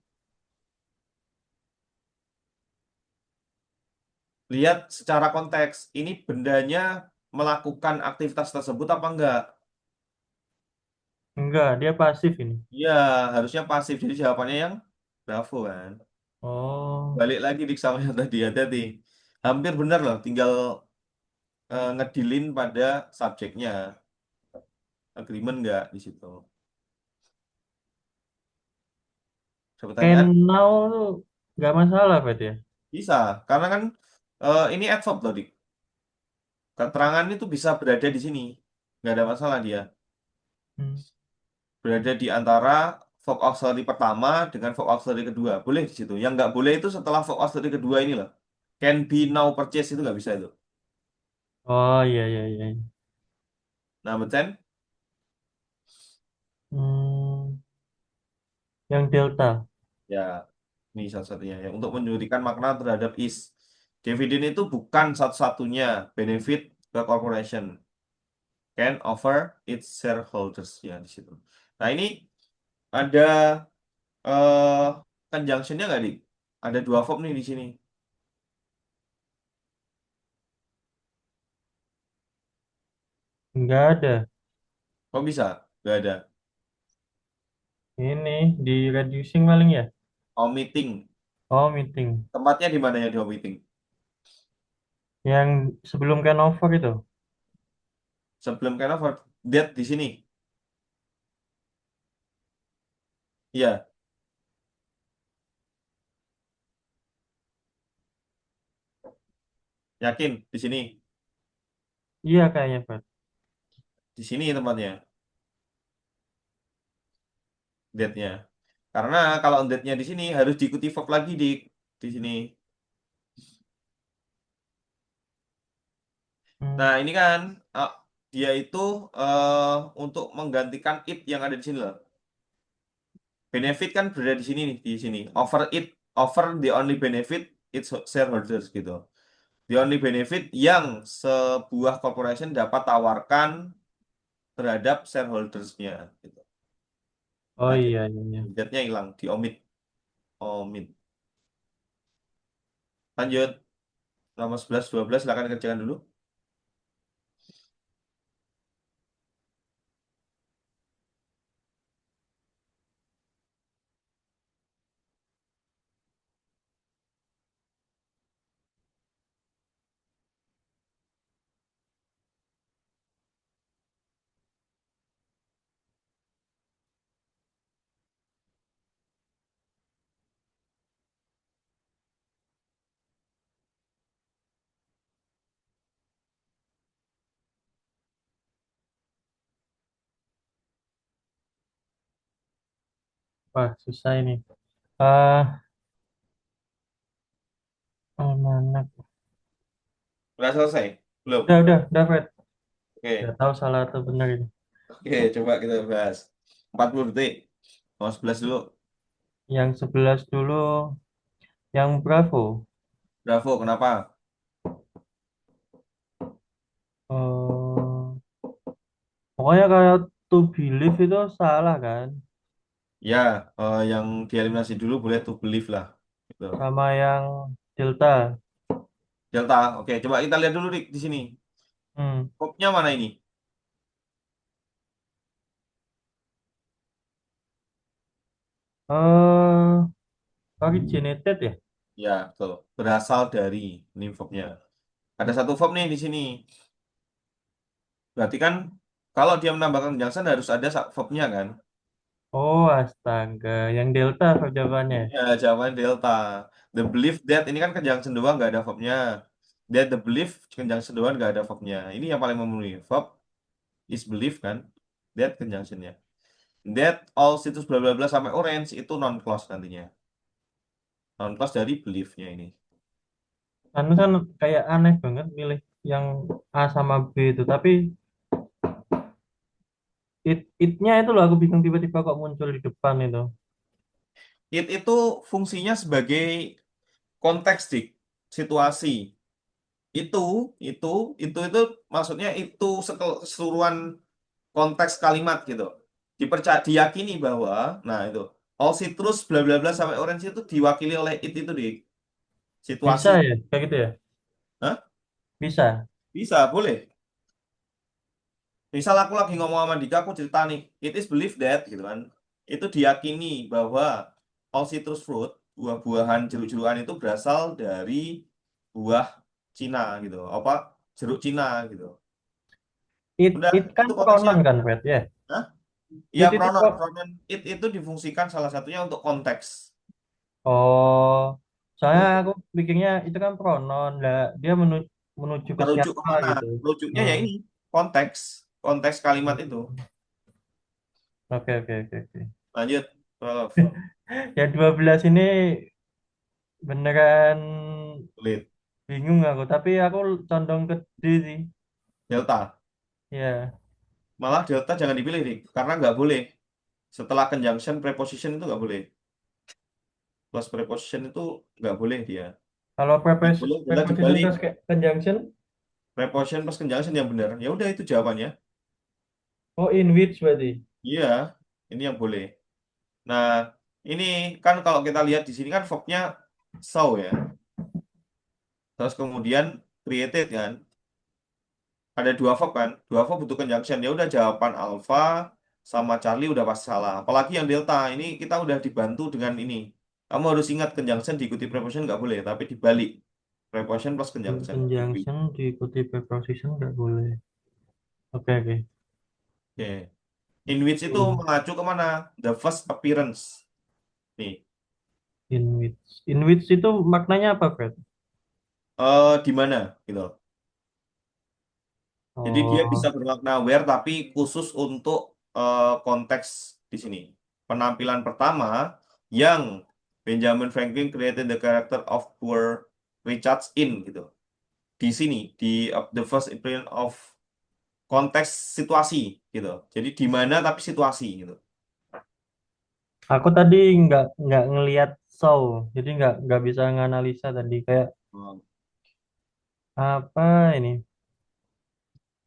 Lihat secara konteks. Ini bendanya melakukan aktivitas tersebut apa enggak?
enggak, dia pasif ini.
Iya, harusnya pasif. Jadi jawabannya yang bravo kan.
Oh,
Balik lagi Dik sama yang tadi. Hati-hati. Hampir benar loh. Tinggal ngedilin pada subjeknya. Agreement nggak di situ? Ada
can
pertanyaan?
now tuh nggak masalah, Brad ya.
Bisa, karena kan ini adverb loh, Dik. Keterangan itu bisa berada di sini. Nggak ada masalah dia.
Hmm.
Berada di antara verb auxiliary pertama dengan verb auxiliary kedua. Boleh di situ. Yang nggak boleh itu setelah verb auxiliary kedua ini loh. Can be now purchase itu nggak bisa itu.
Oh, iya, iya, iya.
Number 10,
Hmm, yang Delta.
ya ini salah satunya. Ya. Untuk memberikan makna terhadap is. Dividend itu bukan satu-satunya benefit ke corporation. Can offer its shareholders. Ya, di situ. Nah, ini ada eh conjunctionnya nggak, Dik? Ada dua verb nih di sini.
Nggak ada.
Kok bisa? Nggak ada.
Ini di reducing paling ya.
Omitting.
Oh, meeting.
Tempatnya di mana ya di omitting?
Yang sebelum can over itu.
Sebelum kind of verb. That di sini. Iya, yakin di sini.
Iya kayaknya, Brad.
Di sini tempatnya. That-nya. Karena kalau that-nya di sini harus diikuti verb lagi di sini.
Hmm.
Nah, ini kan eh, dia itu eh, untuk menggantikan it yang ada di sini loh. Benefit kan berada di sini nih, di sini. Offer it, offer the only benefit its shareholders gitu. The only benefit yang sebuah corporation dapat tawarkan terhadap shareholders-nya gitu.
Oh
Nah, jadi
iya, iya, iya.
that-nya hilang, di omit. Omit. Lanjut, nomor 11, 12 silakan kerjakan dulu.
Wah, susah ini. Ah, almanak.
Udah selesai? Belum?
Udah, Fred. Udah
Oke.
tahu salah atau benar ini.
Oke, coba kita bahas. 40 detik. Mau 11 dulu.
Yang 11 dulu, yang Bravo.
Bravo, kenapa?
Eh, pokoknya kayak to believe itu salah kan?
Ya, yang dieliminasi dulu boleh to believe lah. Gitu.
Sama yang Delta.
Delta, oke. Coba kita lihat dulu Rik, di sini.
Hmm.
Popnya mana ini?
Eh, originated ya?
Ya, betul. Berasal dari ini popnya. Ada satu pop nih di sini. Berarti kan kalau dia menambahkan Johnson harus ada popnya kan?
Oh, astaga. Yang Delta apa jawabannya?
Ya, jawaban Delta. The belief that ini kan conjunction doang nggak ada verbnya. That the belief conjunction doang nggak ada verbnya. Ini yang paling memenuhi. Verb is belief kan? That conjunctionnya. That all situs bla bla bla sampai orange itu non clause nantinya. Non clause dari beliefnya ini.
Anu kan kayak aneh banget milih yang A sama B itu. Tapi it-nya itu loh aku bingung tiba-tiba kok muncul di depan itu.
It itu fungsinya sebagai konteks dik, situasi. Itu, itu, itu maksudnya itu keseluruhan konteks kalimat gitu. Diyakini bahwa, nah itu, all citrus bla bla bla sampai orange itu diwakili oleh itu di
Bisa
situasi.
ya? Kayak gitu ya?
Hah?
Bisa.
Bisa, boleh. Misal aku lagi ngomong sama Dika, aku cerita nih, it is believed that, gitu kan. Itu diyakini bahwa all citrus fruit, buah-buahan jeruk-jerukan itu berasal dari buah Cina gitu. Apa? Jeruk Cina gitu. Udah,
It kan
itu konteksnya.
pronoun kan, Fred ya?
Hah? Ya,
It itu
pronoun.
pro-
Pronoun it itu difungsikan salah satunya untuk konteks.
Oh, soalnya
Gitu.
aku pikirnya itu kan pronoun lah. Dia menuju ke
Merujuk
siapa
kemana?
gitu.
Merujuknya ya
Hmm.
ini, konteks. Konteks kalimat itu.
Oke.
Lanjut. Prof.
Ya 12 ini beneran
Sulit.
bingung aku. Tapi aku condong ke D sih.
Delta.
Ya.
Malah delta jangan dipilih, Dik. Karena nggak boleh. Setelah conjunction, preposition itu nggak boleh. Plus preposition itu nggak boleh dia.
Kalau
Yang boleh adalah
preposition
dibalik.
plus conjunction,
Preposition plus conjunction yang benar. Ya udah itu jawabannya.
oh in which berarti.
Iya, ini yang boleh. Nah, ini kan kalau kita lihat di sini kan verbnya so ya. Terus kemudian created kan. Ada dua verb kan. Dua verb butuh conjunction. Ya udah jawaban alpha sama Charlie udah pasti salah. Apalagi yang delta. Ini kita udah dibantu dengan ini. Kamu harus ingat conjunction diikuti preposition nggak boleh. Tapi dibalik. Preposition plus conjunction.
Conjunction diikuti preposition nggak boleh. Oke.
Oke. In which itu
In,
mengacu kemana? The first appearance. Nih.
in which itu maknanya apa, Fred?
Di mana? Gitu. Jadi dia bisa
Oh,
bermakna where tapi khusus untuk konteks di sini. Penampilan pertama yang Benjamin Franklin created the character of poor Richards in gitu. Di sini di the first appearance of konteks situasi gitu. Jadi di mana tapi situasi gitu.
aku tadi nggak ngelihat show, jadi nggak bisa nganalisa tadi kayak
Hmm.
apa ini?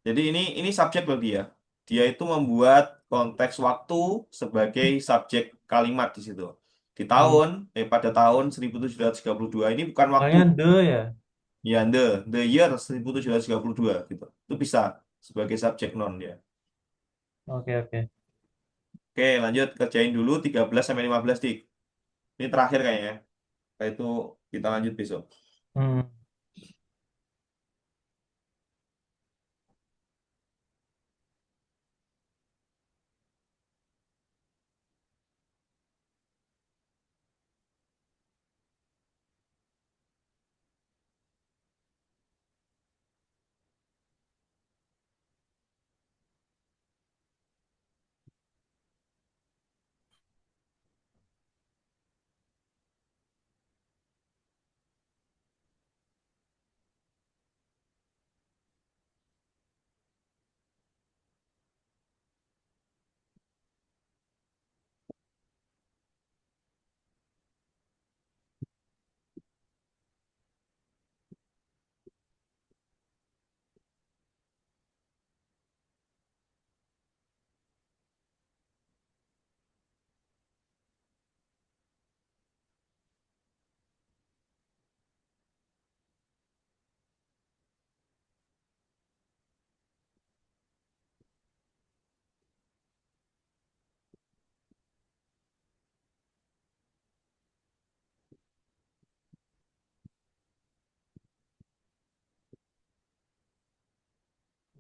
Jadi ini subjek loh dia. Dia itu membuat konteks waktu sebagai subjek kalimat di situ. Di
Hmm,
tahun, pada tahun 1732 ini bukan waktu.
soalnya the ya.
Ya, the year 1732 gitu. Itu bisa sebagai subjek non ya.
Oke.
Oke, lanjut kerjain dulu 13 sampai 15 dik. Ini terakhir kayaknya. Setelah itu kita lanjut besok.
Hmm.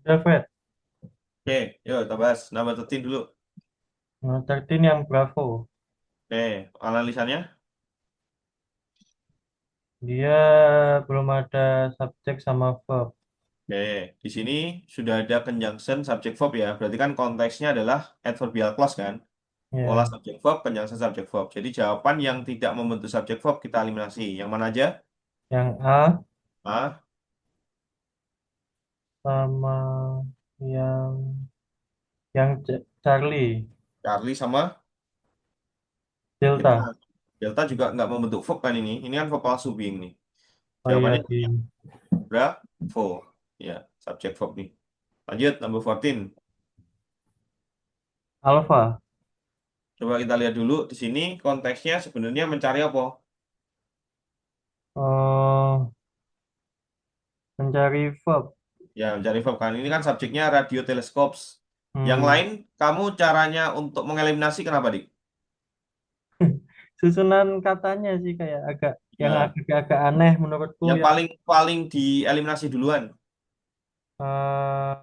Udah, Fred.
Oke, yuk kita bahas number 13 dulu.
Nomor 13 yang Bravo.
Oke, analisanya.
Dia belum ada subjek sama verb.
Oke, di sini sudah ada conjunction subject verb ya. Berarti kan konteksnya adalah adverbial clause kan. Pola
Ya,
subject verb, conjunction subject verb. Jadi jawaban yang tidak membentuk subject verb kita eliminasi. Yang mana aja?
yang A
A,
sama yang Charlie,
Charlie sama Delta.
Delta.
Delta juga nggak membentuk verb kan ini. Ini kan verb palsu being nih.
Oh iya,
Jawabannya
di
Bravo. Ya, subject verb nih. Lanjut, number 14.
Alpha.
Coba kita lihat dulu di sini konteksnya sebenarnya mencari apa?
Oh, mencari verb.
Ya, mencari verb kan. Ini kan subjeknya radio telescopes. Yang
Hmm.
lain, kamu caranya untuk mengeliminasi kenapa, Dik?
Susunan katanya sih kayak yang
Ya,
agak-agak aneh menurutku
yang
yang
paling paling dieliminasi duluan.
eh,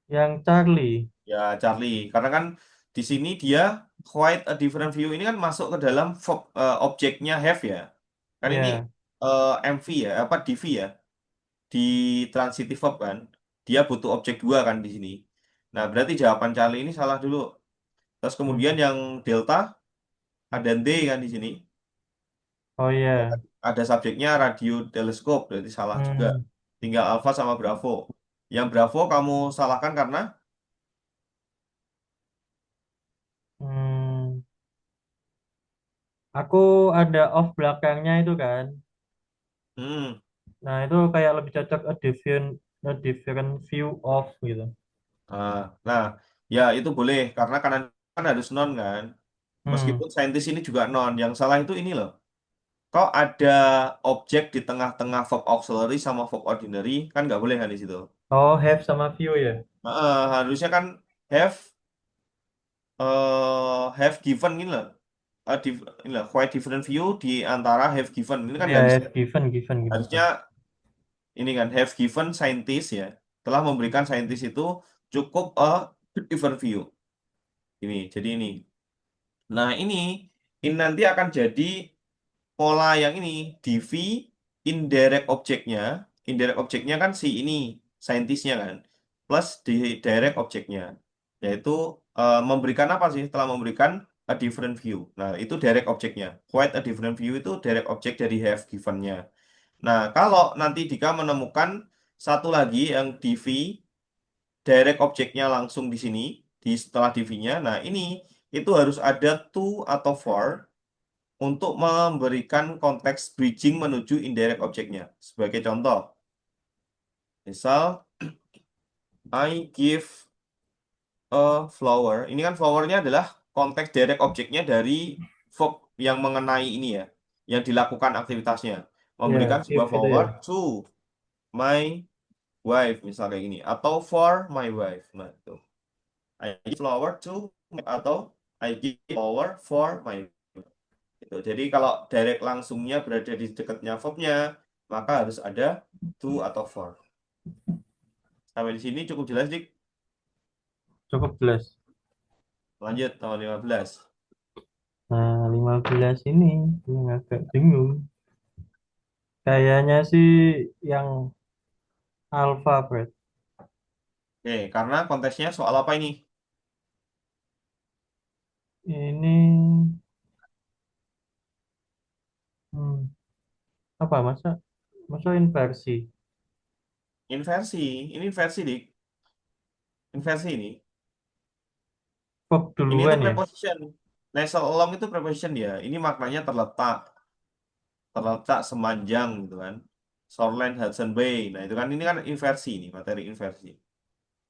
yang Charlie.
Ya, Charlie. Karena kan di sini dia quite a different view. Ini kan masuk ke dalam verb, objeknya have ya. Kan ini
Ya.
MV ya, apa DV ya. Di transitive verb kan. Dia butuh objek dua kan di sini. Nah, berarti jawaban Charlie ini salah dulu. Terus kemudian
Hmm.
yang Delta ada D kan di sini.
Oh
Ya,
iya.
ada subjeknya radio teleskop, berarti salah juga.
Hmm.
Tinggal Alpha sama Bravo. Yang Bravo kamu salahkan karena,
Hmm. Aku ada off belakangnya itu kan.
hmm,
Nah, itu kayak lebih cocok a different view of gitu.
ah, nah, ya itu boleh karena kanan kan harus non kan.
Hmm.
Meskipun saintis ini juga non. Yang salah itu ini loh. Kok ada objek di tengah-tengah verb auxiliary sama verb ordinary kan nggak boleh kan di situ.
Oh, have sama view ya.
Harusnya kan have have given gini loh. Ini loh, quite different view di antara have given. Ini kan
Ya,
harusnya
have given.
harusnya ini kan have given scientist ya telah memberikan scientist itu cukup a different view jadi ini nah ini nanti akan jadi pola yang ini dv indirect objeknya kan si ini scientistnya kan plus di direct objeknya yaitu memberikan apa sih telah memberikan a different view nah itu direct objeknya quite a different view itu direct object dari have givennya. Nah, kalau nanti Dika menemukan satu lagi yang DV, direct objeknya langsung di sini, di setelah DV-nya. Nah, ini itu harus ada to atau for untuk memberikan konteks bridging menuju indirect objeknya. Sebagai contoh, misal I give a flower. Ini kan flowernya adalah konteks direct objeknya dari verb yang mengenai ini ya, yang dilakukan aktivitasnya.
Ya,
Memberikan
if
sebuah
itu ya.
flower to my wife misalnya kayak gini atau for my wife nah itu I give flower to atau I give flower for my wife itu jadi kalau direct langsungnya berada di dekatnya verbnya maka harus ada to atau for sampai di sini cukup jelas dik
Cukup jelas.
lanjut nomor 15.
Nah, 15 ini yang agak bingung. Kayaknya sih yang alphabet.
Oke karena konteksnya soal apa ini
Ini hmm, apa masa inversi.
inversi ini inversi dik inversi
Verb
ini itu
duluan ya.
preposition nasal along itu preposition dia ini maknanya terletak semanjang gitu kan. Shoreline Hudson Bay. Nah, itu kan ini kan inversi nih, materi inversi.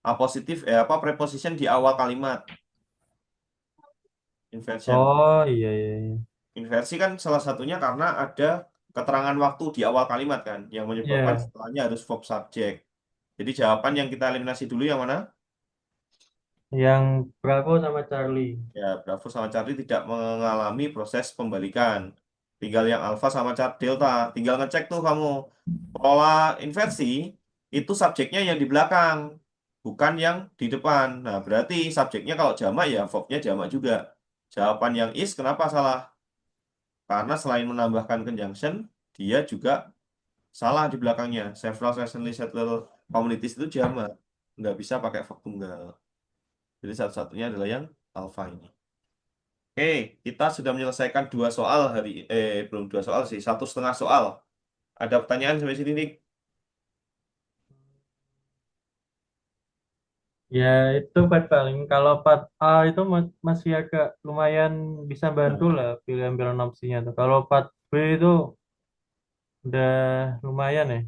Positif apa preposition di awal kalimat. Inversion.
Oh iya iya iya.
Inversi kan salah satunya karena ada keterangan waktu di awal kalimat kan yang menyebabkan
Ya,
setelahnya harus verb subject. Jadi jawaban yang kita eliminasi dulu yang mana?
yang Bravo sama Charlie.
Ya, Bravo sama Charlie tidak mengalami proses pembalikan. Tinggal yang Alpha sama Delta. Tinggal ngecek tuh kamu pola inversi. itu subjeknya yang di belakang, bukan yang di depan. Nah, berarti subjeknya kalau jamak ya verbnya jamak juga. Jawaban yang is kenapa salah? Karena selain menambahkan conjunction, dia juga salah di belakangnya. Several recently settled communities itu jamak. Nggak bisa pakai verb tunggal. Jadi satu-satunya adalah yang alpha ini. Oke, kita sudah menyelesaikan dua soal belum dua soal sih, satu setengah soal. Ada pertanyaan sampai sini nih?
Ya itu Fred paling kalau part A itu masih agak lumayan bisa bantu
Nah,
lah pilihan-pilihan opsinya tuh. Kalau part B itu udah lumayan ya.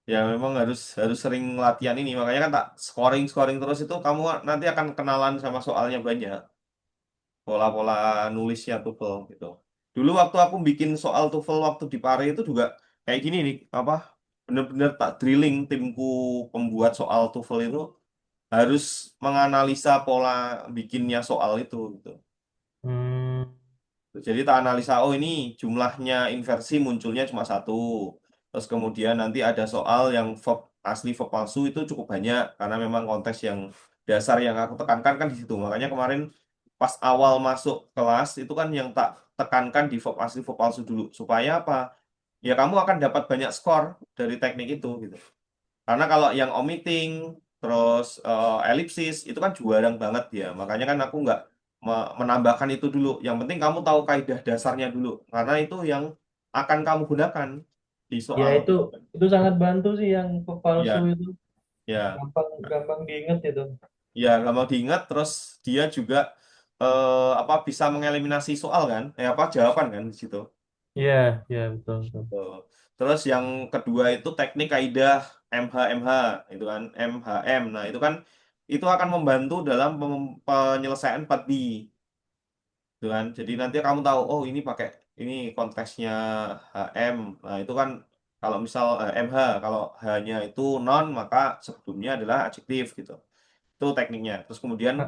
ya memang harus harus sering latihan ini. Makanya kan tak scoring scoring terus itu kamu nanti akan kenalan sama soalnya banyak. Pola-pola nulisnya TOEFL gitu. Dulu waktu aku bikin soal TOEFL waktu di Pare itu juga kayak gini nih, apa bener-bener tak drilling timku pembuat soal TOEFL itu harus menganalisa pola bikinnya soal itu gitu.
Hmm,
Jadi tak analisa, oh ini jumlahnya inversi munculnya cuma satu. Terus kemudian nanti ada soal yang verb asli verb palsu itu cukup banyak karena memang konteks yang dasar yang aku tekankan kan di situ. Makanya kemarin pas awal masuk kelas itu kan yang tak tekankan di verb asli verb palsu dulu supaya apa? Ya kamu akan dapat banyak skor dari teknik itu gitu. Karena kalau yang omitting, terus elipsis, itu kan juarang banget ya. Makanya kan aku nggak menambahkan itu dulu. Yang penting kamu tahu kaidah dasarnya dulu. Karena itu yang akan kamu gunakan di
ya
soal.
itu sangat bantu sih yang palsu
Ya,
itu
ya,
gampang gampang diinget itu.
ya, nggak mau diingat. Terus dia juga apa bisa mengeliminasi soal kan? Apa jawaban kan di situ.
Iya, iya betul betul.
Tuh. Terus yang kedua itu teknik kaidah MH itu kan MHM. Nah, itu kan itu akan membantu dalam penyelesaian 4B gitu kan. Jadi nanti kamu tahu oh ini pakai ini konteksnya HM. Nah, itu kan kalau misal MH kalau H-nya itu non maka sebelumnya adalah adjektif gitu. Itu tekniknya. Terus kemudian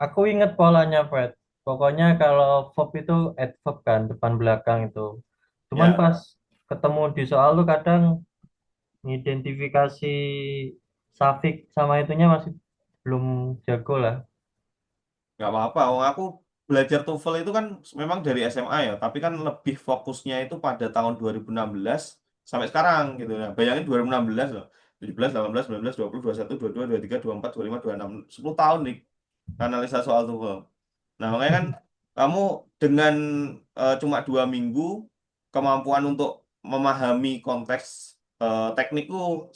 Aku inget polanya Fred. Pokoknya kalau verb itu adverb kan depan belakang itu. Cuman
ya
pas ketemu di soal tuh kadang mengidentifikasi suffix sama itunya masih belum jago lah.
nggak apa-apa. Wong aku belajar TOEFL itu kan memang dari SMA ya, tapi kan lebih fokusnya itu pada tahun 2016 sampai sekarang gitu. Nah, bayangin 2016 loh. 17, 18, 19, 20, 21, 22, 23, 24, 25, 26, 10 tahun nih analisa soal TOEFL. Nah, makanya kan kamu dengan cuma 2 minggu kemampuan untuk memahami konteks teknikku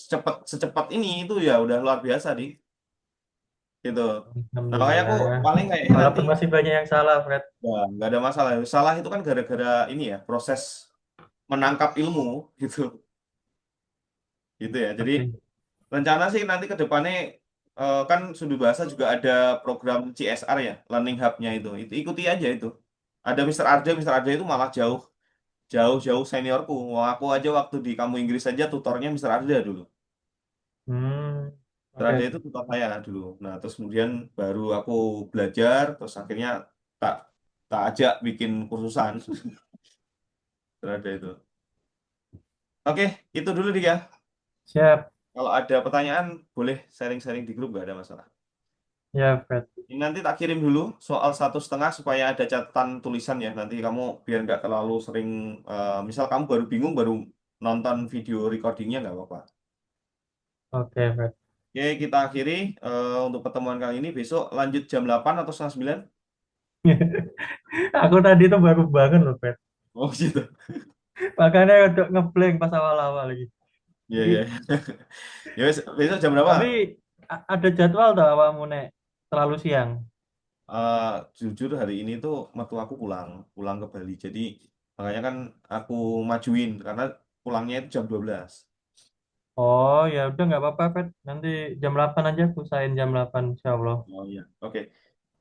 secepat ini itu ya udah luar biasa nih gitu. Nah, makanya aku
Alhamdulillah.
paling kayak nanti
Walaupun masih banyak yang salah Fred.
ya, nggak ada masalah. Salah itu kan gara-gara ini ya, proses menangkap ilmu gitu. Gitu ya. Jadi
Oke.
rencana sih nanti ke depannya kan Sundu Bahasa juga ada program CSR ya, Learning Hub-nya itu. Itu ikuti aja itu. Ada Mister Arda itu malah jauh seniorku. Wah, aku aja waktu di Kamu Inggris aja tutornya Mister Arda dulu.
Hmm.
Mister
Oke.
Arda itu tutor saya dulu. Nah, terus kemudian baru aku belajar, terus akhirnya tak tak ajak bikin kursusan. Mister Arda itu. Oke, itu dulu dia.
Siap.
Kalau ada pertanyaan, boleh sharing-sharing di grup, nggak ada masalah.
Ya Fred.
Ini nanti tak kirim dulu soal 1,5 supaya ada catatan tulisan ya. Nanti kamu biar nggak terlalu sering, misal kamu baru bingung, baru nonton video recordingnya nggak apa-apa.
Oke Fred.
Oke, kita akhiri untuk pertemuan kali ini. Besok lanjut jam 8 atau setengah 9?
Aku tadi tuh baru bangun loh Fred.
Oh gitu.
Makanya udah ngeblank pas awal-awal lagi.
Iya,
Jadi
iya. Ya, besok jam berapa?
tapi ada jadwal tuh awakmu nek terlalu siang.
Eh, Jujur hari ini tuh mertu aku pulang ke Bali. Jadi makanya kan aku majuin karena pulangnya itu jam 12.
Oh ya udah nggak apa-apa Fred. Nanti jam 8 aja aku usahain jam 8 insya Allah.
Oh iya, oke.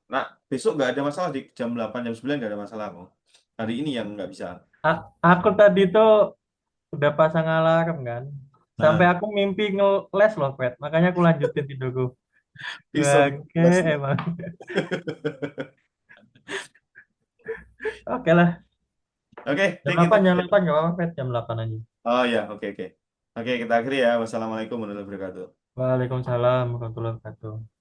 Nah, besok nggak ada masalah di jam 8 jam 9 nggak ada masalah kok. Hari ini yang nggak bisa.
Aku tadi tuh udah pasang alarm kan. Sampai
Nah,
aku mimpi ngeles loh Fred. Makanya aku lanjutin tidurku.
bisa
Bangke
plus.
emang. Oke lah.
Oke,
Jam
Dik, kita
8 jam
gitu.
8 nggak apa-apa Fred. Jam 8 aja.
Oh ya, oke, oke. Oke, kita akhiri ya. Wassalamualaikum warahmatullahi wabarakatuh.
Waalaikumsalam warahmatullahi wabarakatuh.